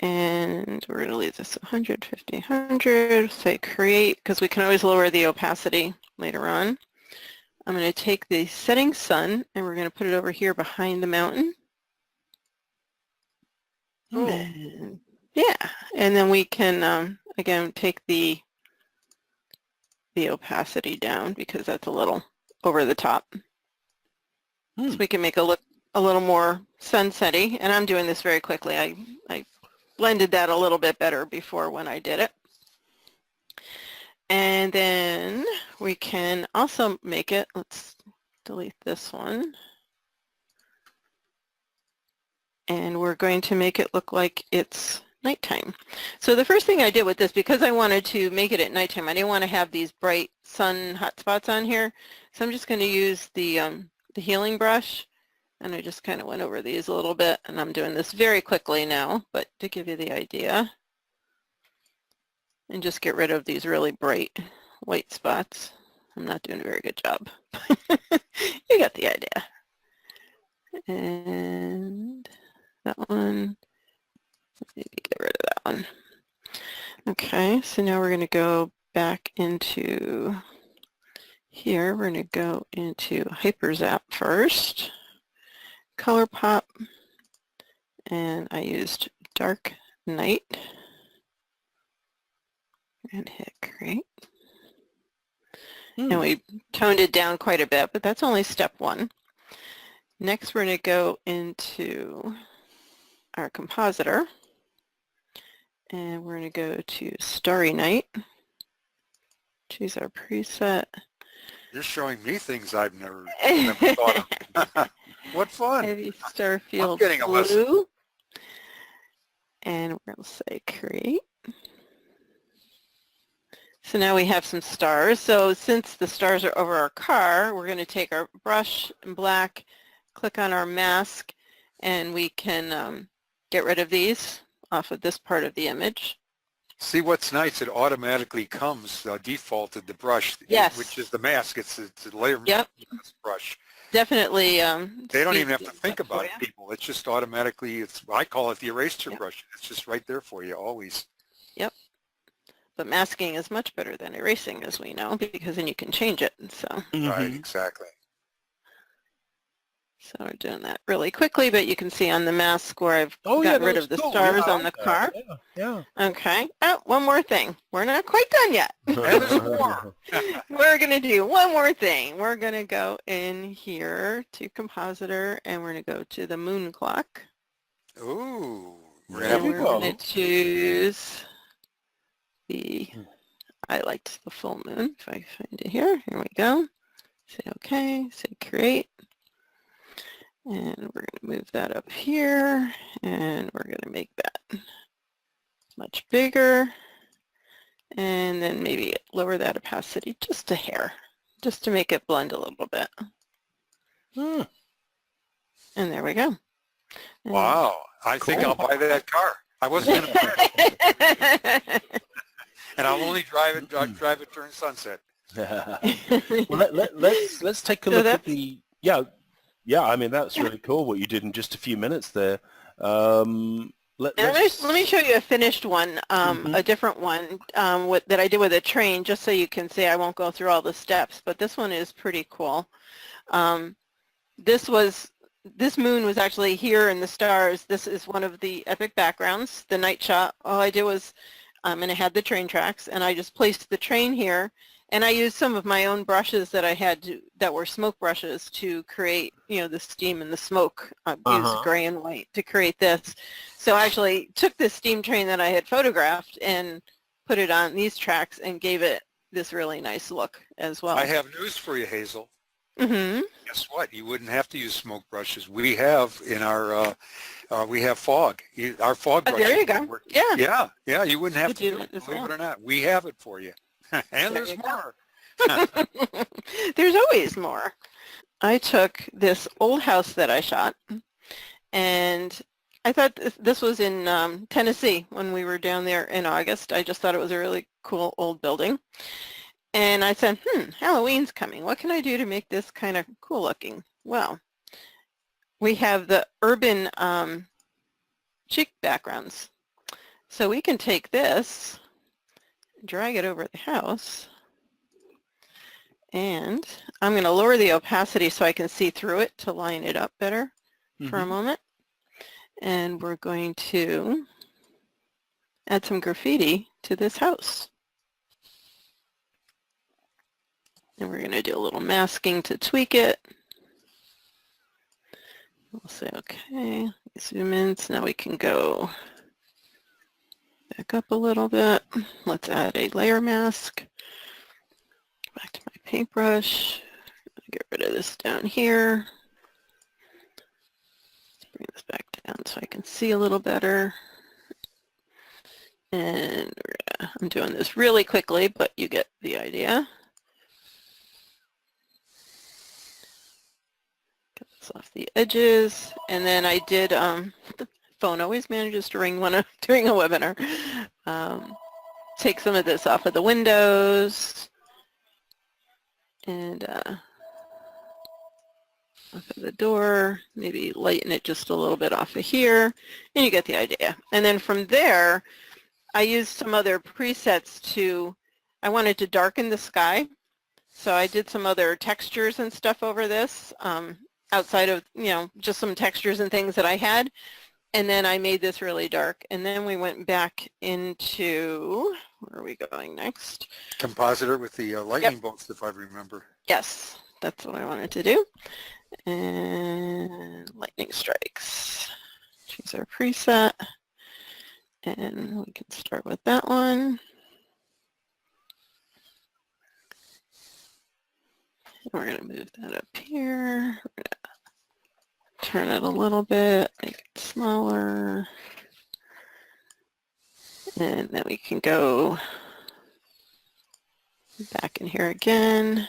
Speaker 3: And we're going to leave this 100, 50, 100, say create, because we can always lower the opacity later on. I'm going to take the setting sun and we're going to put it over here behind the mountain. And, yeah, and then we can, again, take the opacity down because that's a little over the top. So we can make it look a little more sunsetty, and I'm doing this very quickly. I blended that a little bit better before when I did it. And then we can also make it, let's delete this one. And we're going to make it look like it's nighttime. So the first thing I did with this, because I wanted to make it at nighttime, I didn't want to have these bright sun hot spots on here. So I'm just going to use the healing brush, and I just kind of went over these a little bit, and I'm doing this very quickly now, but to give you the idea. And just get rid of these really bright white spots. I'm not doing a very good job. You got the idea. And that one, maybe get rid of that one. Okay, so now we're going to go back into here. We're going to go into Hyperzap first, Color Pop, and I used Dark Night, and hit Create. And we toned it down quite a bit, but that's only step one. Next, we're going to go into our compositor, and we're going to go to Starry Night, choose our preset.
Speaker 2: You're showing me things I've never thought of. What fun.
Speaker 3: Heavy Starfield
Speaker 2: I'm getting a
Speaker 3: Blue.
Speaker 2: lesson.
Speaker 3: And we'll say Create. So now we have some stars. So since the stars are over our car, we're going to take our brush in black, click on our mask, and we can get rid of these off of this part of the image.
Speaker 2: See, what's nice, it automatically comes defaulted the brush,
Speaker 3: Yes.
Speaker 2: which is the mask. It's a layer
Speaker 3: Yep.
Speaker 2: brush.
Speaker 3: Definitely.
Speaker 2: They don't even have to think
Speaker 3: speeds
Speaker 2: about it,
Speaker 3: up for
Speaker 2: people. It's just automatically, I call it the eraser
Speaker 3: Yep.
Speaker 2: brush. It's just right there for you, always.
Speaker 3: Yep. But masking is much better than erasing, as we know, because then you can change it. So.
Speaker 2: Right, exactly.
Speaker 3: So we're doing that really quickly, but you can see on the mask where I've gotten rid of the stars on the car.
Speaker 1: Yeah.
Speaker 3: Okay. Oh, one more thing. We're not quite done yet.
Speaker 2: And there's more.
Speaker 3: We're going to do one more thing. We're going to go in here to Compositor, and we're going to go to the moon clock.
Speaker 2: Ooh.
Speaker 3: And we're going to choose the, I liked the full moon. If I find it here, here we go. Say OK, say create. And we're going to move that up here, and we're going to make that much bigger, and then maybe lower that opacity just a hair, just to make it blend a little bit. And there we go. And
Speaker 2: wow. I think I'll buy that car. I wasn't going to buy it. And I'll only drive it during sunset.
Speaker 1: Well, let's take a look at the, yeah, I mean, that's really cool what you did in just a few minutes there. Let
Speaker 3: me show you a finished one, a different one that I did with a train, just so you can see. I won't go through all the steps, but this one is pretty cool. This moon was actually here in the stars. This is one of the epic backgrounds, the night shot. All I did was, and it had the train tracks, and I just placed the train here. And I used some of my own brushes that I had that were smoke brushes to create, the steam and the smoke. I used gray and white to create this. So I actually took this steam train that I had photographed and put it on these tracks and gave it this really nice look as well.
Speaker 2: I have news for you, Hazel.
Speaker 3: Mm-hmm.
Speaker 2: Guess what? You wouldn't have to use smoke brushes. We have in our, we have fog. Our fog brushes.
Speaker 3: There you go. Yeah.
Speaker 2: Yeah. You wouldn't have to do it,
Speaker 3: as
Speaker 2: believe
Speaker 3: well.
Speaker 2: it or not. We have it for you. And there's more.
Speaker 3: There's always more. I took this old house that I shot, and I thought this was in Tennessee when we were down there in August. I just thought it was a really cool old building. And I said, Halloween's coming. What can I do to make this kind of cool looking? Well, we have the urban chic backgrounds. So we can take this, drag it over the house, and I'm going to lower the opacity so I can see through it to line it up better for a moment. And we're going to add some graffiti to this house. And we're going to do a little masking to tweak it. We'll say, okay, zoom in. So now we can go back up a little bit. Let's add a layer mask. Back to my paintbrush. Get rid of this down here. Let's bring this back down so I can see a little better. And I'm doing this really quickly, but you get the idea. Get this off the edges. And then I did, the phone always manages to ring when I'm doing a webinar. Take some of this off of the windows. And off of the door, maybe lighten it just a little bit off of here, and you get the idea. And then from there, I used some other presets I wanted to darken the sky, so I did some other textures and stuff over this, outside of, just some textures and things that I had, and then I made this really dark, and then we went back into, where are we going next?
Speaker 2: Compositor with the lightning bolts, if I remember.
Speaker 3: Yes, that's what I wanted to do. And lightning strikes. Choose our preset. And we can start with that one. And we're going to move that up here. We're going to turn it a little bit, make it smaller. And then we can go back in here again.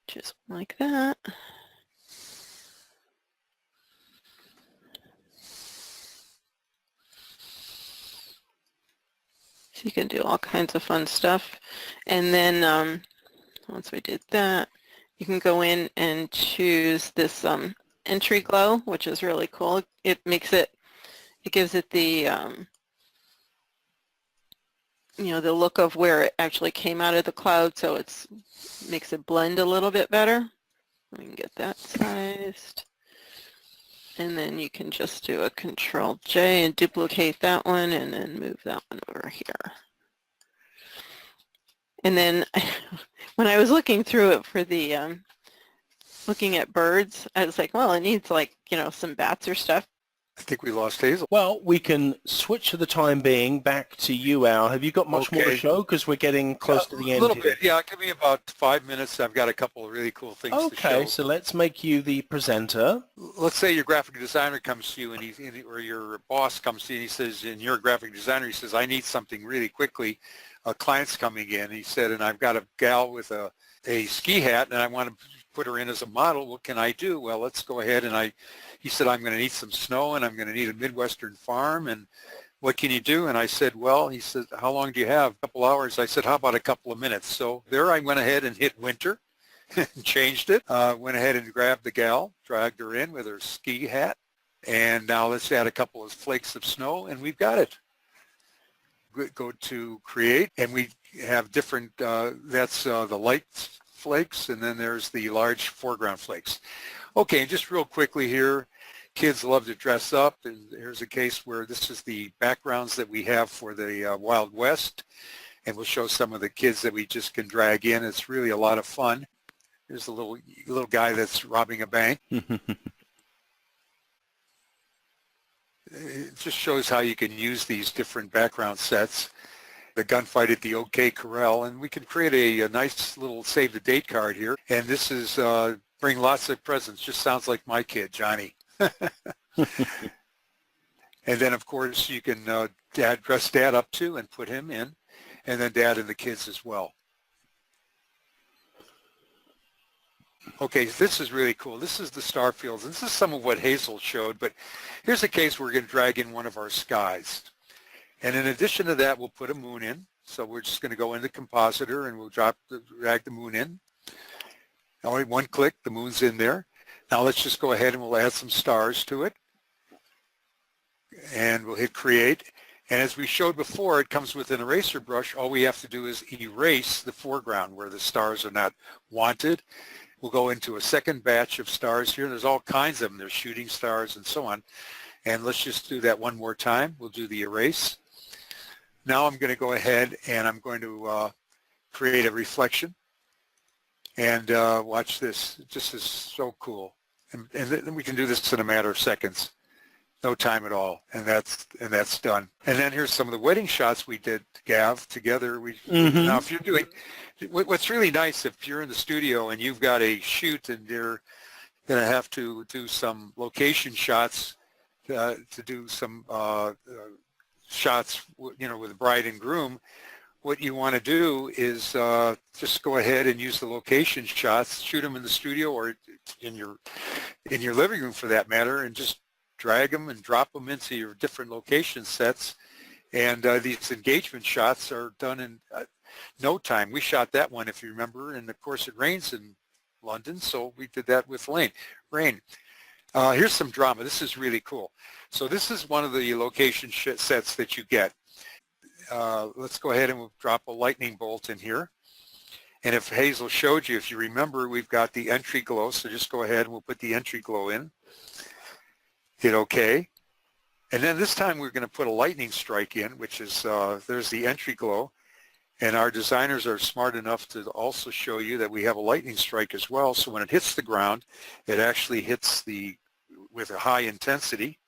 Speaker 3: Just like that. So you can do all kinds of fun stuff. And then once we did that, you can go in and choose this entry glow, which is really cool. It gives it the the look of where it actually came out of the cloud, so it makes it blend a little bit better. We can get that sized. And then you can just do a Control-J and duplicate that one and then move that one over here. And then when I was looking through it for the, looking at birds, I was like, well, it needs like, some bats or stuff.
Speaker 2: I think we lost Hazel.
Speaker 1: Well, we can switch for the time being back to you, Al. Have you got much more to show? Because we're getting close to the end.
Speaker 2: A little bit, yeah. Give me about 5 minutes. I've got a couple of really cool things to show.
Speaker 1: Okay, so let's make you the presenter.
Speaker 2: Let's say your graphic designer comes to you, or your boss comes to you, and he says, and you're a graphic designer, he says, I need something really quickly. A client's coming in, he said, and I've got a gal with a ski hat, and I want to put her in as a model. What can I do? Well, let's go ahead, and he said, I'm going to need some snow, and I'm going to need a Midwestern farm, and what can you do? And I said, well, he said, how long do you have? A couple hours. I said, how about a couple of minutes? So there I went ahead and hit winter, changed it, went ahead and grabbed the gal, dragged her in with her ski hat, and now let's add a couple of flakes of snow, and we've got it. Go to create, and we have different, that's the light flakes, and then there's the large foreground flakes. Okay, and just real quickly here, kids love to dress up, and here's a case where this is the backgrounds that we have for the Wild West, and we'll show some of the kids that we just can drag in. It's really a lot of fun. There's a little guy that's robbing a bank. It just shows how you can use these different background sets. The gunfight at the OK Corral, and we can create a nice little save the date card here. And this is bring lots of presents. Just sounds like my kid, Johnny. And then, of course, you can dress Dad up too and put him in, and then Dad and the kids as well. Okay, this is really cool. This is the star fields. This is some of what Hazel showed, but here's a case where we're going to drag in one of our skies. And in addition to that, we'll put a moon in. So we're just going to go into Compositor, and we'll drag the moon in. Only one click, the moon's in there. Now let's just go ahead and we'll add some stars to it. And we'll hit Create. And as we showed before, it comes with an eraser brush. All we have to do is erase the foreground where the stars are not wanted. We'll go into a second batch of stars here. There's all kinds of them. There's shooting stars and so on. And let's just do that one more time. We'll do the erase. Now I'm going to go ahead and I'm going to create a reflection. And watch this. This is so cool. And then we can do this in a matter of seconds. No time at all, and that's done. And then here's some of the wedding shots we did, Gav, together. Now, if you're doing, what's really nice, if you're in the studio and you've got a shoot and you're going to have to do some location shots, to do some shots, with the bride and groom, what you want to do is just go ahead and use the location shots, shoot them in the studio or in your living room for that matter, and just drag them and drop them into your different location sets. And these engagement shots are done in no time. We shot that one, if you remember, and of course it rains in London, so we did that with rain. Here's some drama. This is really cool. So this is one of the location sets that you get. Let's go ahead and we'll drop a lightning bolt in here. And if Hazel showed you, if you remember, we've got the entry glow. So just go ahead and we'll put the entry glow in. Hit OK. And then this time we're going to put a lightning strike in, which is, there's the entry glow. And our designers are smart enough to also show you that we have a lightning strike as well. So when it hits the ground, it actually hits with a high intensity,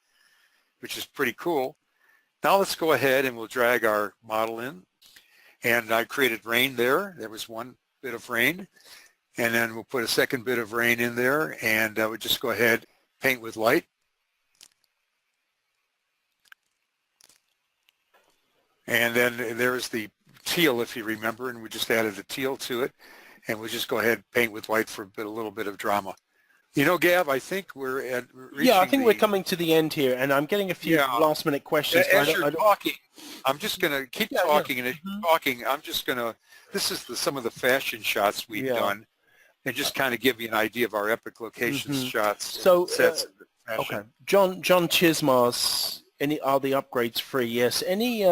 Speaker 2: which is pretty cool. Now let's go ahead and we'll drag our model in. And I created rain there. There was one bit of rain. And then we'll put a second bit of rain in there. And we'll just go ahead, paint with light. And then there's the teal, if you remember, and we just added the teal to it. And we'll just go ahead and paint with white for a little bit of drama. Gav, I think we're
Speaker 1: we're coming to the end here, and I'm getting a few last-minute questions.
Speaker 2: As you're talking, I'm just going to keep talking, and as you're talking, I'm just going to, this is some of the fashion shots we've done, and just kind of give you an idea of our epic location shots.
Speaker 1: So,
Speaker 2: sets
Speaker 1: okay. John Chismars, are the upgrades free? Yes. Any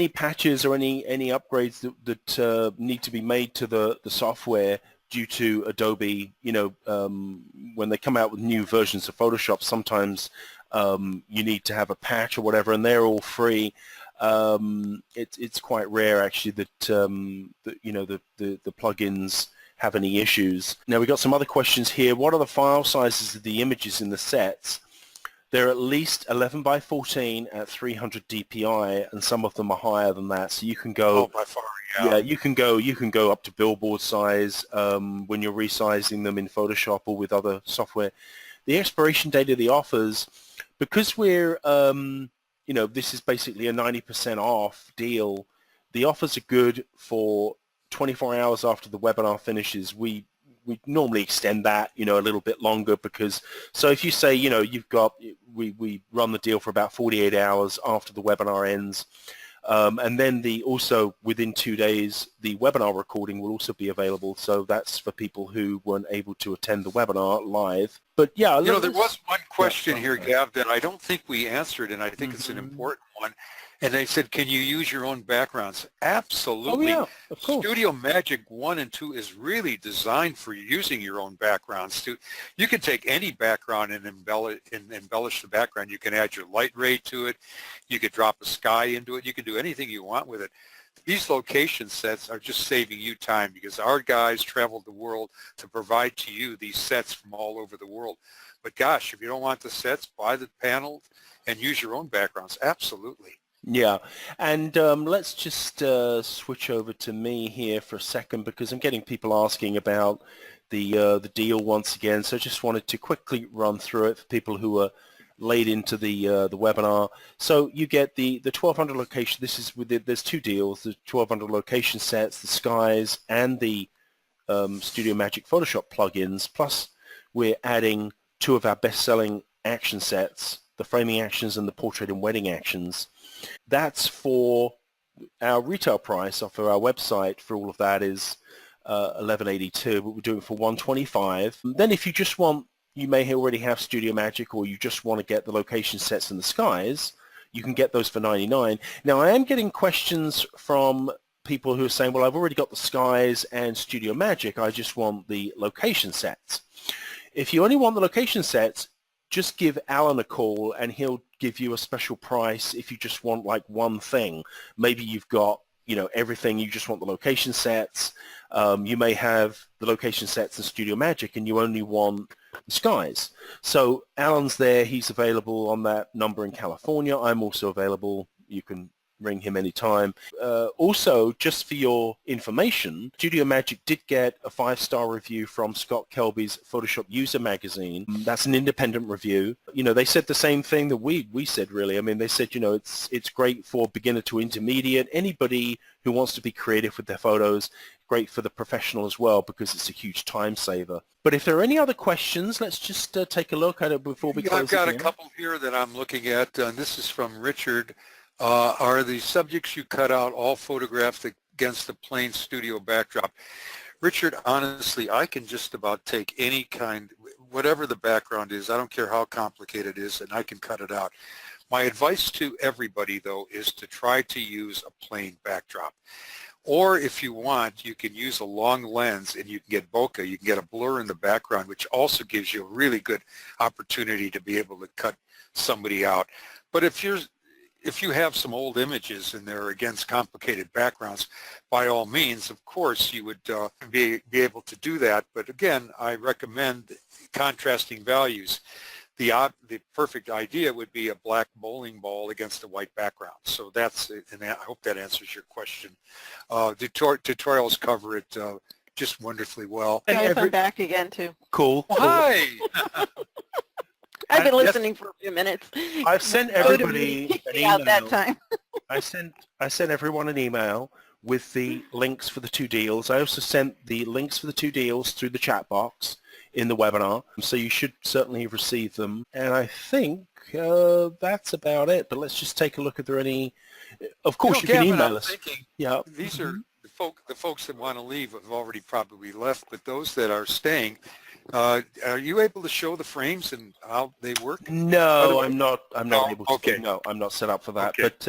Speaker 1: patches or any upgrades that need to be made to the software due to Adobe, when they come out with new versions of Photoshop, sometimes you need to have a patch or whatever, and they're all free. It's quite rare actually that the plugins have any issues. Now we've got some other questions here. What are the file sizes of the images in the sets? They're at least 11 by 14 at 300 dpi, and some of them are higher than that. So you can go.
Speaker 2: Oh, by far,
Speaker 1: you can go up to billboard size when you're resizing them in Photoshop or with other software. The expiration date of the offers, because we're this is basically a 90% off deal. The offers are good for 24 hours after the webinar finishes. We normally extend that, a little bit longer because, so if you say, we run the deal for about 48 hours after the webinar ends, and then also within 2 days, the webinar recording will also be available. So that's for people who weren't able to attend the webinar live. But yeah,
Speaker 2: there was one question here, Gav, that I don't think we answered, and I think it's an important one. And they said, can you use your own backgrounds? Absolutely.
Speaker 1: Oh, yeah, of course.
Speaker 2: Studio Magic 1 and 2 is really designed for using your own backgrounds. You can take any background and embellish the background. You can add your light ray to it. You could drop a sky into it. You can do anything you want with it. These location sets are just saving you time because our guys traveled the world to provide to you these sets from all over the world. But gosh, if you don't want the sets, buy the panel and use your own backgrounds. Absolutely.
Speaker 1: Yeah, and let's just switch over to me here for a second because I'm getting people asking about the deal once again. So I just wanted to quickly run through it for people who are late into the webinar. So you get the 1200 location. This is there's two deals: the 1200 location sets, the skies, and the Studio Magic Photoshop plugins. Plus, we're adding two of our best-selling action sets: the framing actions and the portrait and wedding actions. That's for our retail price off of our website for all of that is $11.82, but we're doing it for $125. Then if you just want, you may already have Studio Magic or you just want to get the location sets in the skies, you can get those for $99. Now I am getting questions from people who are saying, well, I've already got the skies and Studio Magic, I just want the location sets. If you only want the location sets, just give Alan a call and he'll give you a special price if you just want like one thing. Maybe you've got, everything, you just want the location sets. You may have the location sets in Studio Magic and you only want the skies. So Alan's there. He's available on that number in California. I'm also available. You can ring him anytime. Also, just for your information, Studio Magic did get a 5-star review from Scott Kelby's Photoshop User Magazine. That's an independent review. You know, they said the same thing that we said, really. I mean, they said, you know, it's great for beginner to intermediate. Anybody who wants to be creative with their photos, great for the professional as well, because it's a huge time saver. But if there are any other questions, let's just take a look at it before we close.
Speaker 2: I've got a couple here that I'm looking at. This is from Richard. Are the subjects you cut out all photographed against the plain studio backdrop? Richard, honestly, I can just about take any kind, whatever the background is, I don't care how complicated it is, and I can cut it out. My advice to everybody, though, is to try to use a plain backdrop. Or if you want, you can use a long lens and you can get bokeh, you can get a blur in the background, which also gives you a really good opportunity to be able to cut somebody out. But if you have some old images and they're against complicated backgrounds, by all means, of course, you would be able to do that. But again, I recommend contrasting values. The perfect idea would be a black bowling ball against a white background. So that's it, and I hope that answers your question. Tutorials cover it just wonderfully well.
Speaker 3: Guys, I'm back again, too.
Speaker 1: Cool.
Speaker 2: Hi!
Speaker 3: I've been listening for a few minutes.
Speaker 1: I've sent everybody an email.
Speaker 3: Out that time.
Speaker 1: I sent everyone an email with the links for the 2 deals. I also sent the links for the 2 deals through the chat box in the webinar, so you should certainly have received them. And I think that's about it. But let's just take a look. Are there any? Of course, you can
Speaker 2: Gavin,
Speaker 1: email
Speaker 2: I'm
Speaker 1: us.
Speaker 2: thinking,
Speaker 1: Yeah.
Speaker 2: These are the folks that want to leave have already probably left, but those that are staying, are you able to show the frames and how they work?
Speaker 1: No, I'm not able to.
Speaker 2: Okay.
Speaker 1: No, I'm not set up for that.
Speaker 2: Okay.
Speaker 1: But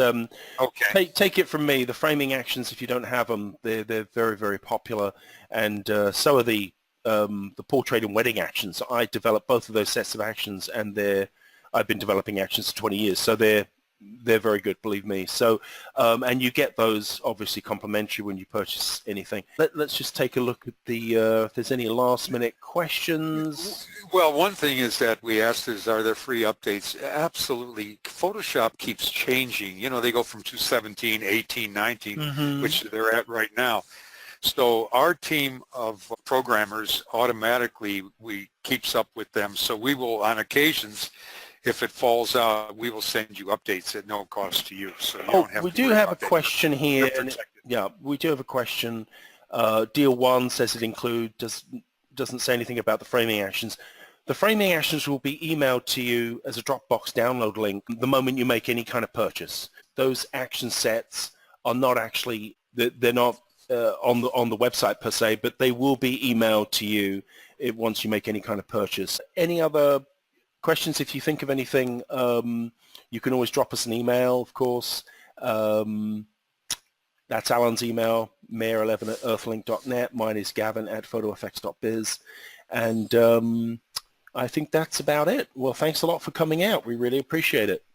Speaker 2: Okay.
Speaker 1: take it from me, the framing actions, if you don't have them, they're very, very popular, and so are the portrait and wedding actions. I developed both of those sets of actions, and I've been developing actions for 20 years, so they're very good, believe me. So, and you get those obviously complimentary when you purchase anything. Let's just take a look at if there's any last-minute questions.
Speaker 2: Well, one thing is that we asked is, are there free updates? Absolutely. Photoshop keeps changing. You know, they go from 217, 18, 19, which they're at right now. So our team of programmers automatically keeps up with them. So we will, on occasions, if it falls out, we will send you updates at no cost to you. So you don't have
Speaker 1: we
Speaker 2: to
Speaker 1: do
Speaker 2: worry
Speaker 1: have a
Speaker 2: about that.
Speaker 1: question here.
Speaker 2: You're
Speaker 1: And
Speaker 2: protected.
Speaker 1: yeah, we do have a question. Deal 1 says it doesn't say anything about the framing actions. The framing actions will be emailed to you as a Dropbox download link the moment you make any kind of purchase. Those action sets are not actually, they're not on the website per se, but they will be emailed to you once you make any kind of purchase. Any other questions? If you think of anything, you can always drop us an email, of course. That's Alan's email, mayor11@earthlink.net. Mine is gavin@photoeffects.biz. And I think that's about it. Well, thanks a lot for coming out. We really appreciate it.